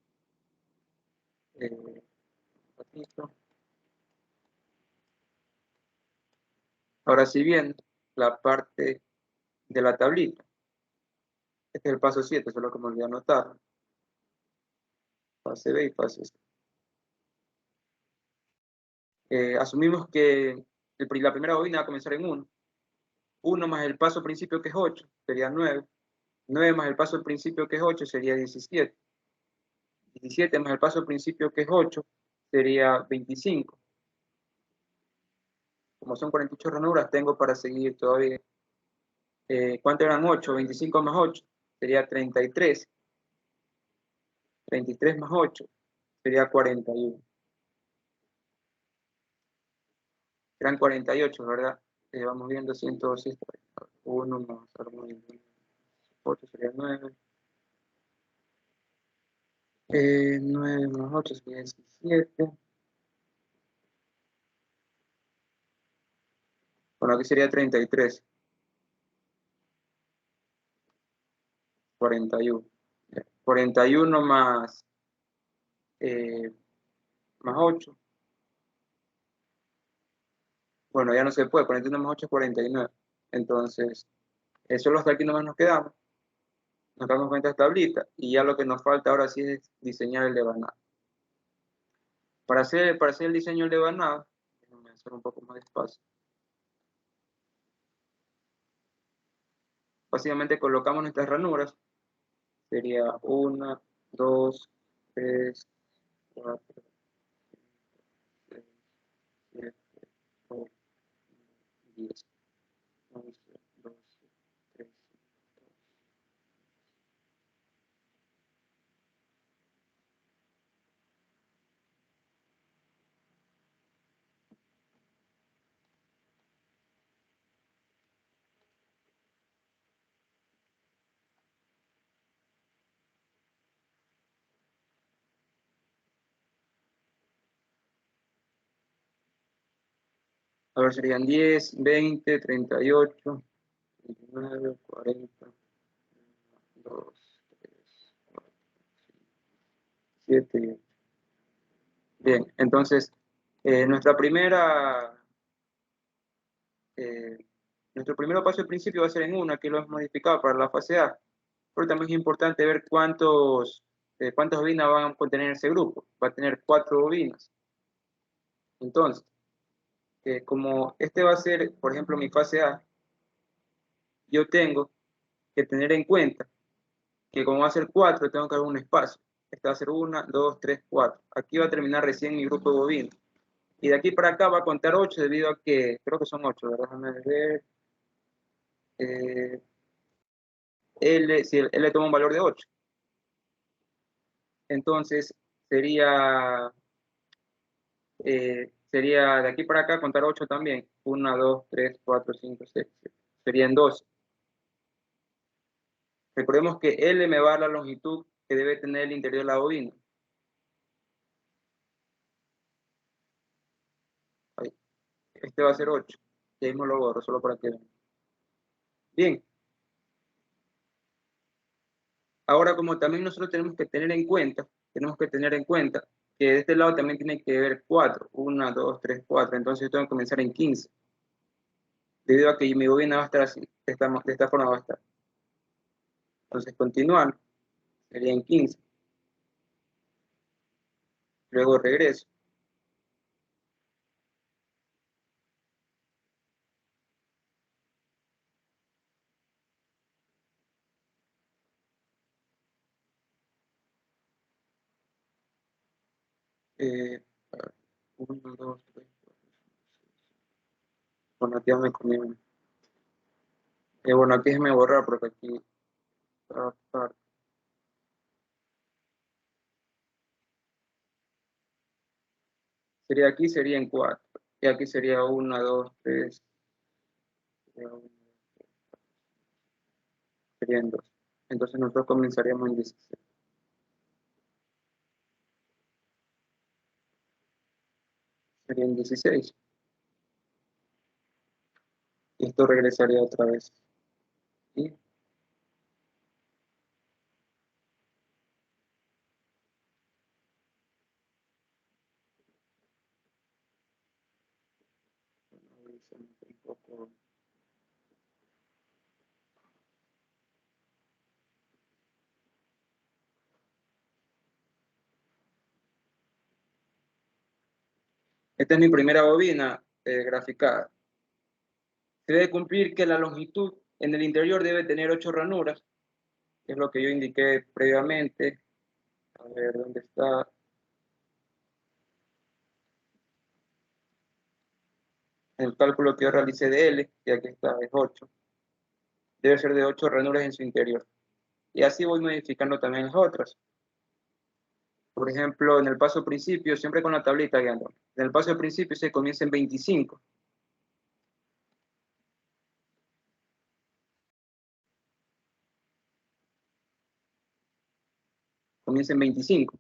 S1: Ahora sí bien, la parte de la tablita. Este es el paso 7, solo que me olvidé anotar. Fase B y fase C. Asumimos que la primera bobina va a comenzar en 1. 1 más el paso principio que es 8, sería 9. 9 más el paso principio que es 8 sería 17. 17 más el paso principio que es 8 sería 25. Como son 48 ranuras, tengo para seguir todavía. ¿Cuánto eran 8? 25 más 8 sería 33. 33 más 8 sería 41. Eran 48, ¿verdad? Vamos viendo 106. 1 más 8 sería 9. 9 más 8 sería 17. Bueno, aquí sería 33. 41. 41 más 8. Bueno, ya no se puede. 41 más 8 es 49. Entonces, solo hasta aquí nomás nos quedamos. Nos damos cuenta de esta tablita. Y ya lo que nos falta ahora sí es diseñar el devanado. Para hacer el diseño del devanado, déjenme hacer un poco más despacio. básicamente colocamos nuestras ranuras. Sería 1, 2, 3, 4, 6, 7, 8, 10, 11, 12, 13, 14. A ver, serían 10, 20, 38, 39, 40, 2, 3, 4, 5, 7 y 8. Bien, entonces, nuestro primer paso al principio va a ser en 1, aquí lo hemos modificado para la fase A, pero también es importante ver cuántas bobinas van a contener ese grupo. Va a tener 4 bobinas. Entonces, como este va a ser, por ejemplo, mi fase A, yo tengo que tener en cuenta que como va a ser 4, tengo que dar un espacio. Este va a ser 1, 2, 3, 4. Aquí va a terminar recién mi grupo de bobinas. Y de aquí para acá va a contar 8 debido a que, creo que son 8, ¿verdad? Déjame ver. Si L toma un valor de 8. Entonces, sería de aquí para acá contar 8 también. 1, 2, 3, 4, 5, 6, 7. Serían 12. Recordemos que L me va a dar la longitud que debe tener el interior de la bobina. Ahí. Este va a ser 8. Y ahí me lo borro, solo para que vean. Bien. Ahora, como también nosotros tenemos que tener en cuenta que de este lado también tiene que haber 4. 1, 2, 3, 4. Entonces yo tengo que comenzar en 15. Debido a que mi bobina va a estar así. De esta forma va a estar. Entonces, continuar. Sería en 15. Luego regreso. Eh, 1, 2, 3, 4, 5, 6. Bueno, aquí ya me comí una. Bueno, aquí déjeme borrar porque aquí sería aquí, sería en 4. Y aquí sería 1, 2, 3. Sería en 2. Entonces nosotros comenzaríamos en 16. Sería en 16. Y esto regresaría otra vez. Y un poco. Esta es mi primera bobina graficada. Se debe cumplir que la longitud en el interior debe tener 8 ranuras, que es lo que yo indiqué previamente. A ver, ¿dónde está? El cálculo que yo realicé de L, que aquí está, es 8. Debe ser de 8 ranuras en su interior. Y así voy modificando también las otras. Por ejemplo, en el paso principio, siempre con la tablita guiando. En el paso de principio se comienza en 25. Comienza en 25.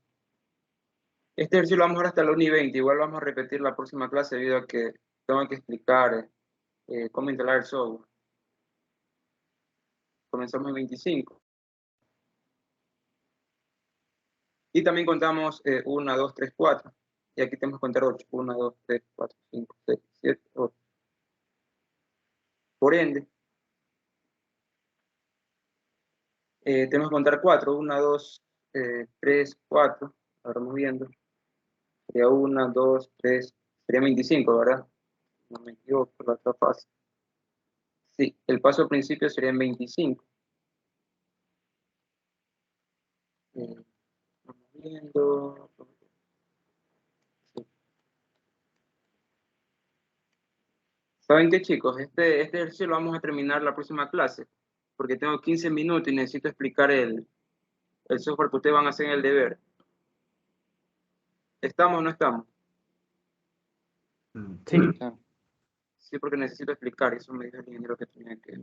S1: Este ejercicio lo vamos a ver hasta la uni 20. Igual vamos a repetir la próxima clase debido a que tengo que explicar cómo instalar el software. Comenzamos en 25. Y también contamos 1, 2, 3, 4. Y aquí tenemos que contar 8. 1, 2, 3, 4, 5, 6, 7, 8. Por ende, tenemos que contar 4. 1, 2, 3, 4. Ahora vamos viendo. Sería 1, 2, 3. Sería 25, ¿verdad? No me equivoco, la otra fase. Sí, el paso al principio sería en 25. viendo. Sí. ¿Saben qué, chicos? Este ejercicio lo vamos a terminar la próxima clase, porque tengo 15 minutos y necesito explicar el software que ustedes van a hacer en el deber. ¿Estamos o no estamos?
S2: Sí,
S1: Sí, porque necesito explicar, eso me dijo el ingeniero que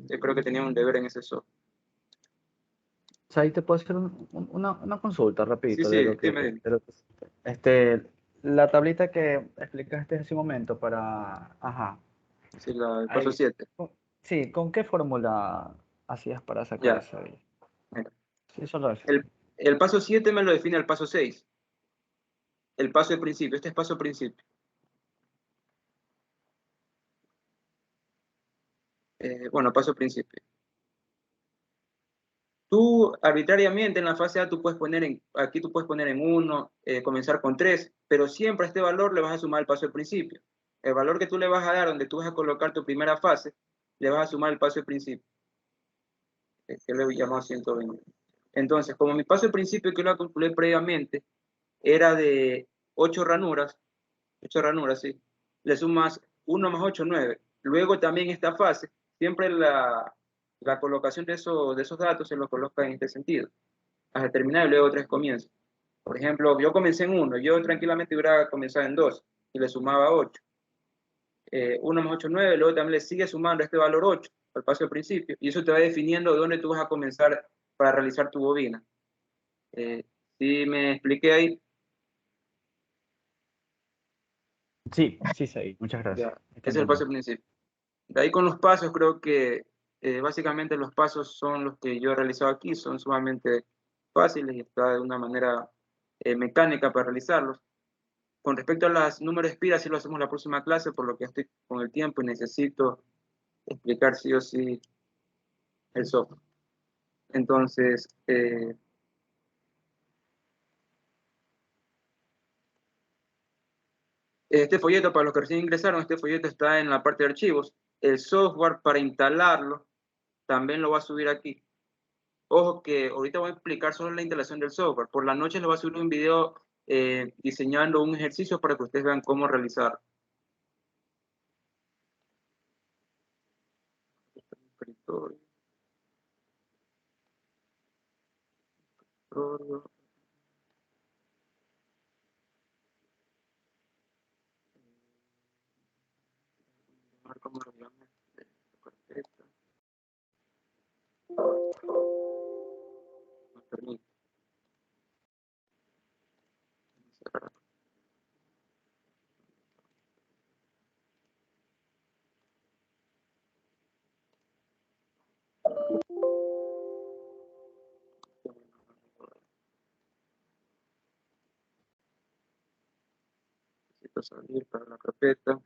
S1: yo creo que tenía un deber en ese software.
S2: o sea, ahí te puedo hacer una consulta
S1: Sí,
S2: rapidito de
S1: sí,
S2: lo que,
S1: dime, dime.
S2: la tablita que explicaste hace un momento para, ajá,
S1: Sí, el paso
S2: ahí,
S1: 7.
S2: sí, ¿con qué fórmula hacías para sacar
S1: Ya,
S2: eso ahí?
S1: mira.
S2: Sí, solo eso.
S1: El paso 7 me lo define el paso 6. El paso de principio, este es paso principio. Bueno, paso principio. Tú arbitrariamente en la fase A, aquí tú puedes poner en 1, comenzar con 3, pero siempre a este valor le vas a sumar el paso de principio. El valor que tú le vas a dar donde tú vas a colocar tu primera fase, le vas a sumar el paso de principio, que le llamamos 120. Entonces, como mi paso de principio que lo calculé previamente era de 8 ranuras, sí, le sumas 1 más 8, 9. Luego también esta fase, siempre la colocación de esos datos se los coloca en este sentido, hasta terminar y luego 3 comienzos. Por ejemplo, yo comencé en 1, yo tranquilamente hubiera comenzado en 2 y le sumaba 8. 1 más 8, 9, luego también le sigue sumando este valor 8 al paso de principio, y eso te va definiendo dónde tú vas a comenzar para realizar tu bobina. ¿Sí me expliqué ahí?
S2: Sí, sí, sí, muchas
S1: Ya,
S2: gracias.
S1: ese es el paso de principio. De ahí con los pasos, creo que básicamente los pasos son los que yo he realizado aquí, son sumamente fáciles y está de una manera mecánica para realizarlos. Con respecto a las números espiras, sí lo hacemos la próxima clase, por lo que estoy con el tiempo y necesito explicar sí o sí el software. Entonces, este folleto, para los que recién ingresaron, este folleto está en la parte de archivos. El software para instalarlo también lo va a subir aquí. Ojo que ahorita voy a explicar solo la instalación del software. Por la noche les voy a subir un video diseñando un ejercicio para que ustedes vean cómo realizar. Escritorio, escritorio, cómo lo llamo, carpeta, nos permite cerrar. Necesito salir para la carpeta.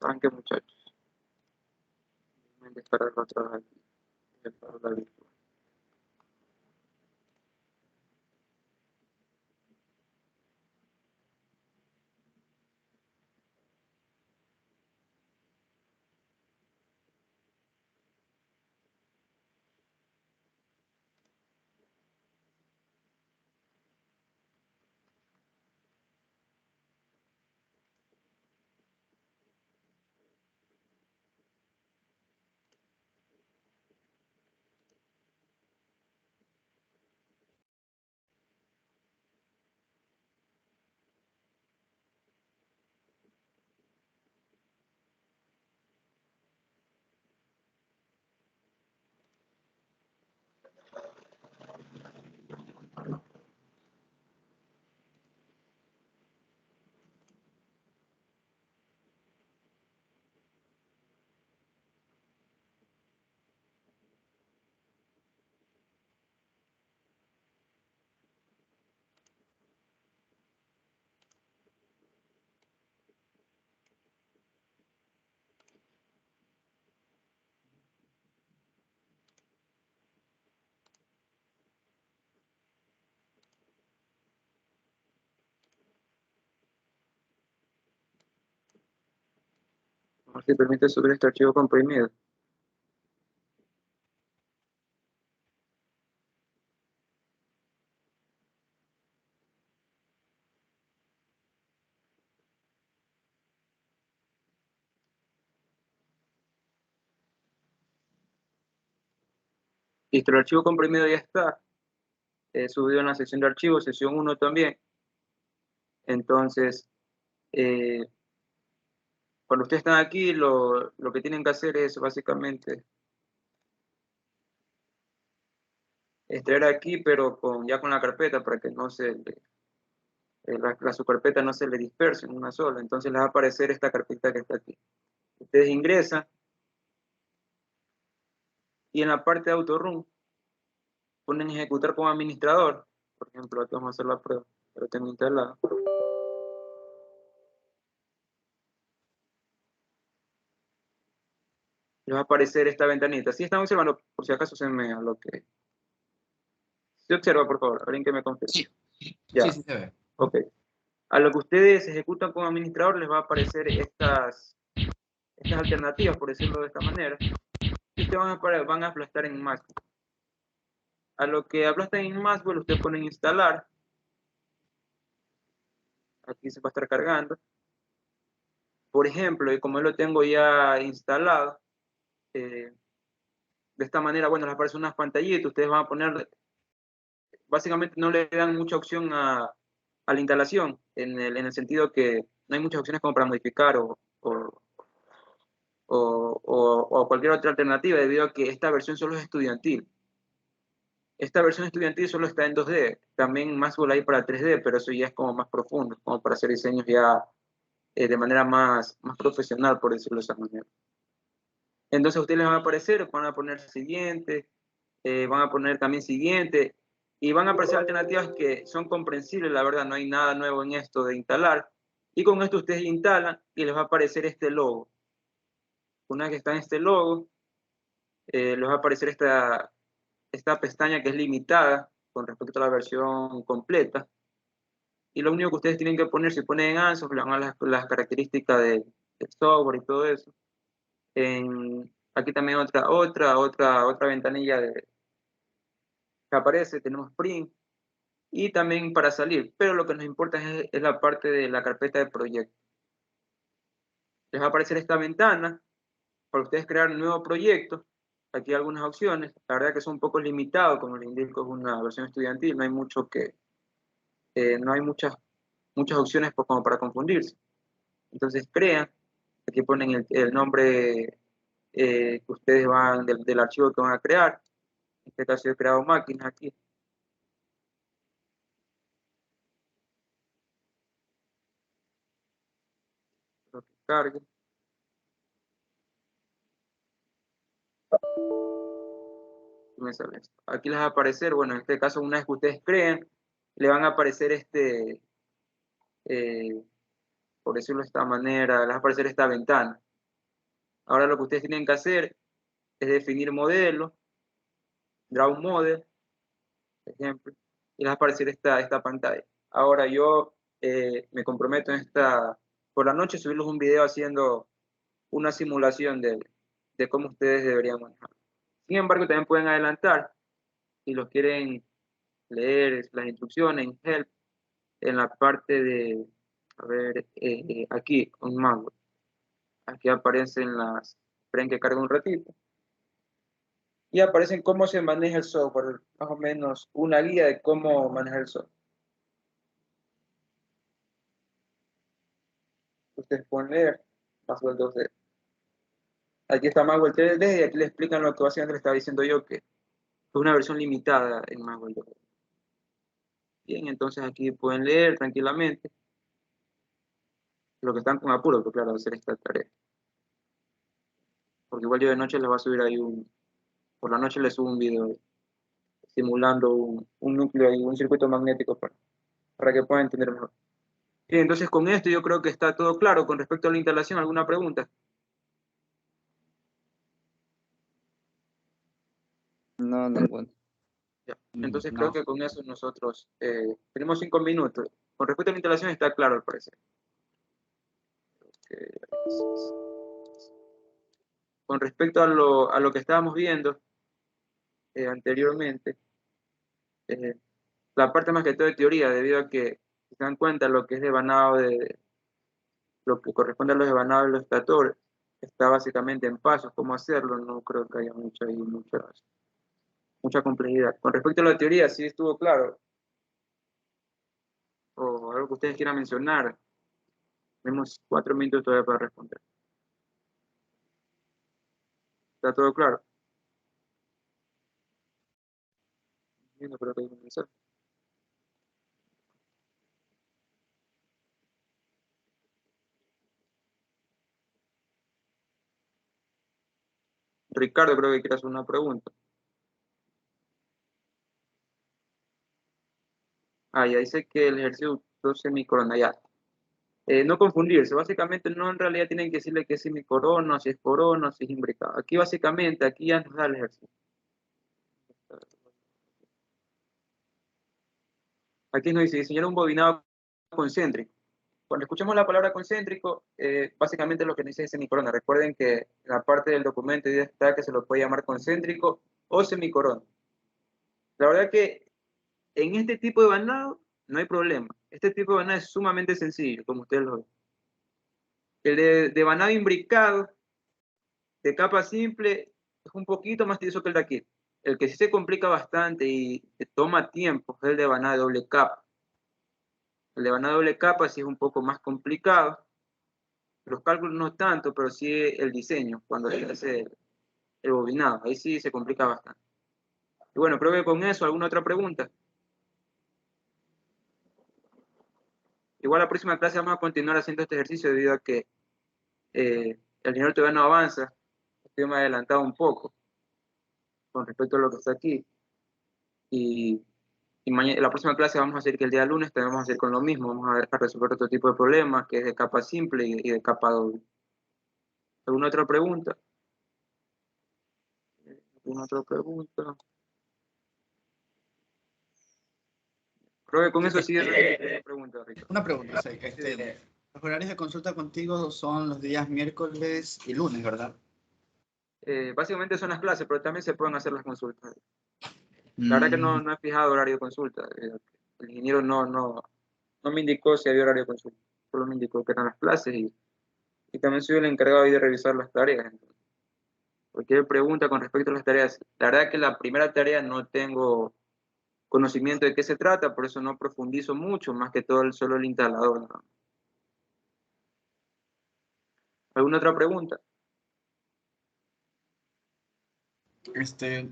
S1: ¿Saben qué, muchachos? Voy a descargar otra vez aquí, el aula virtual. ver si permite subir este archivo comprimido. Listo, el archivo comprimido ya está subido en la sección de archivos, sección 1 también. Entonces, cuando ustedes están aquí, lo que tienen que hacer es básicamente extraer aquí, pero ya con la carpeta para que no se la subcarpeta no se le disperse en una sola. Entonces les va a aparecer esta carpeta que está aquí. Ustedes ingresan y en la parte de autorun ponen ejecutar como administrador. Por ejemplo, aquí vamos a hacer la prueba, pero tengo instalado. Les va a aparecer esta ventanita. Si están observando, por si acaso se me lo que... Si observa, por favor, alguien que me confirme.
S2: Sí,
S1: Ya.
S2: sí se ve.
S1: Ok. A lo que ustedes ejecutan como administrador les va a aparecer estas alternativas, por decirlo de esta manera, y ustedes van a aplastar en Maxwell. A lo que aplastan en Maxwell, ustedes ponen instalar. Aquí se va a estar cargando. Por ejemplo, y como yo lo tengo ya instalado, de esta manera, bueno, les aparecen unas pantallitas, ustedes van a poner, básicamente no le dan mucha opción a la instalación, en el sentido que no hay muchas opciones como para modificar o cualquier otra alternativa, debido a que esta versión solo es estudiantil. Esta versión estudiantil solo está en 2D, también Maxwell hay para 3D, pero eso ya es como más profundo, como para hacer diseños ya de manera más profesional, por decirlo de esa manera. Entonces a ustedes les van a aparecer, van a poner siguiente, van a poner también siguiente, y van a aparecer alternativas que son comprensibles, la verdad, no hay nada nuevo en esto de instalar, y con esto ustedes instalan y les va a aparecer este logo. Una vez que está en este logo, les va a aparecer esta pestaña que es limitada con respecto a la versión completa, y lo único que ustedes tienen que poner, si ponen en ANSOS, le van a las características del software y todo eso. Aquí también otra ventanilla que aparece, tenemos print, y también para salir, pero lo que nos importa es la parte de la carpeta de proyecto. Les va a aparecer esta ventana para ustedes crear un nuevo proyecto. Aquí hay algunas opciones, la verdad que son un poco limitados, como les indico, es una versión estudiantil, no hay no hay muchas opciones como para confundirse. Entonces crean, aquí ponen el nombre que ustedes van del archivo que van a crear. En este caso he creado máquinas aquí. Lo que cargue. Me sale esto. Aquí les va a aparecer, bueno, en este caso una vez que ustedes creen, le van a aparecer por decirlo de esta manera, les va a aparecer esta ventana. Ahora lo que ustedes tienen que hacer es definir modelo, draw model, por ejemplo, y les va a aparecer esta pantalla. Ahora yo me comprometo por la noche subirles un video haciendo una simulación de cómo ustedes deberían manejar. Sin embargo, también pueden adelantar si los quieren leer las instrucciones en Help, en la parte de, a ver, aquí, un mango. Aquí aparecen esperen que cargue un ratito. Y aparecen cómo se maneja el software, más o menos una guía de cómo manejar el software. Ustedes pueden leer Maxwell 2D. Aquí está Maxwell 3D y aquí le explican lo que básicamente le estaba diciendo yo, que es una versión limitada en Maxwell 2D. Bien, entonces aquí pueden leer tranquilamente. Lo que están con apuro, pero claro, hacer esta tarea. Porque igual yo de noche les voy a subir ahí por la noche les subo un video simulando un núcleo y un circuito magnético para que puedan entender mejor. Bien, entonces con esto yo creo que está todo claro. Con respecto a la instalación, ¿alguna pregunta?
S3: No, ninguna.
S1: Ya. Entonces creo
S2: No.
S1: que con eso nosotros tenemos 5 minutos. Con respecto a la instalación está claro al parecer. con respecto a lo que estábamos viendo anteriormente, la parte más que todo de teoría, debido a que si se dan cuenta lo que es devanado lo que corresponde a los devanados de los estator, está básicamente en pasos, cómo hacerlo, no creo que haya mucha complejidad. Con respecto a la teoría, sí estuvo claro, o algo que ustedes quieran mencionar, tenemos 4 minutos todavía para responder. ¿Está todo claro? No creo que haya que comenzar. Ricardo, creo que quiere hacer una pregunta. Ya dice que el ejercicio usó semicorona, ya. No confundirse, básicamente no en realidad tienen que decirle que es semicorona, si es corona, si es imbricado. Aquí básicamente, aquí ya nos da el ejercicio. Aquí nos dice diseñar un bobinado concéntrico. Cuando escuchamos la palabra concéntrico, básicamente lo que dice es semicorona. Recuerden que en la parte del documento está que se lo puede llamar concéntrico o semicorona. La verdad que en este tipo de banado no hay problema. Este tipo de banado es sumamente sencillo, como ustedes lo ven. El de banado imbricado, de capa simple, es un poquito más tedioso que el de aquí. El que sí se complica bastante y te toma tiempo es el de banado de doble capa. El de banado de doble capa sí es un poco más complicado. Los cálculos no tanto, pero sí el diseño, cuando se hace el bobinado. Ahí sí se complica bastante. Y bueno, creo que con eso, ¿alguna otra pregunta? Igual la próxima clase vamos a continuar haciendo este ejercicio debido a que el dinero todavía no avanza. Estoy más adelantado un poco con respecto a lo que está aquí. Y la próxima clase vamos a hacer que el día lunes también vamos a hacer con lo mismo. Vamos a resolver otro tipo de problemas que es de capa simple y de capa doble. ¿Alguna otra pregunta? ¿Alguna otra pregunta? Creo que con eso sí es la pregunta, Ricardo.
S2: Una pregunta, sí, los horarios de consulta contigo son los días miércoles y lunes, ¿verdad?
S1: Básicamente son las clases, pero también se pueden hacer las consultas. La verdad que no he fijado horario de consulta. El ingeniero no me indicó si había horario de consulta. Solo me indicó que eran las clases y también soy el encargado ahí de revisar las tareas. Entonces, cualquier pregunta con respecto a las tareas. La verdad que la primera tarea no tengo conocimiento de qué se trata, por eso no profundizo mucho, más que todo solo el instalador, ¿no? ¿Alguna otra pregunta?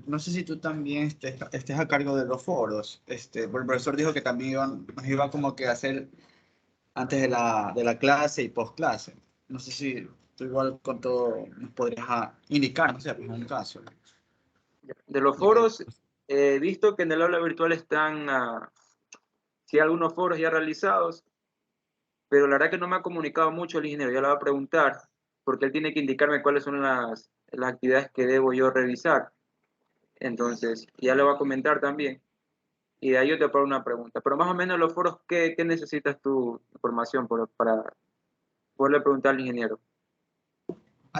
S2: No sé si tú también estés a cargo de los foros. El profesor dijo que también nos iba como que a hacer antes de la clase y post clase. No sé si tú igual con todo nos podrías indicar, no sé, pues en un caso.
S1: De los foros, he visto que en el aula virtual están, sí, algunos foros ya realizados, pero la verdad que no me ha comunicado mucho el ingeniero. Ya le voy a preguntar, porque él tiene que indicarme cuáles son las actividades que debo yo revisar. Entonces, ya le voy a comentar también. Y de ahí yo te pongo una pregunta. Pero más o menos los foros, ¿qué necesitas tu información para poderle preguntar al ingeniero?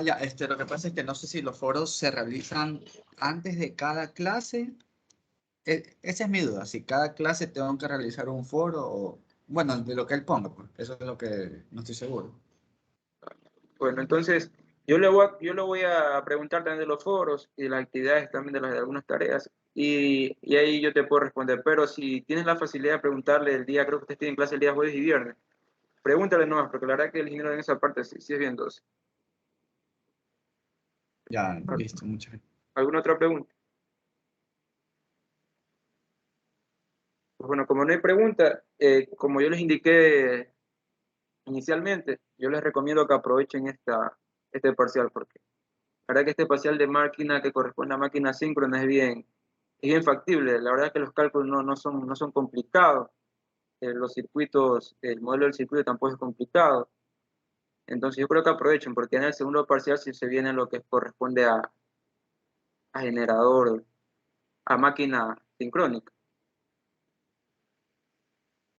S2: Ya, lo que pasa es que no sé si los foros se realizan antes de cada clase. Esa es mi duda, si cada clase tengo que realizar un foro o, bueno, de lo que él ponga, pues, eso es lo que no estoy seguro.
S1: Bueno, entonces yo le voy a preguntar también de los foros y de las actividades también de algunas tareas y ahí yo te puedo responder. Pero si tienes la facilidad de preguntarle el día, creo que ustedes tienen clase el día jueves y viernes, pregúntale nomás, porque la verdad que el ingeniero en esa parte sí es bien dócil.
S2: Ya, listo, muchas gracias.
S1: ¿Alguna otra pregunta? Pues bueno, como no hay pregunta, como yo les indiqué inicialmente, yo les recomiendo que aprovechen este parcial, porque la verdad que este parcial de máquina que corresponde a máquina síncrona es bien factible. La verdad que los cálculos no son complicados. Los circuitos, el modelo del circuito tampoco es complicado. Entonces yo creo que aprovechen, porque en el segundo parcial sí se viene lo que corresponde a generador, a máquina sincrónica.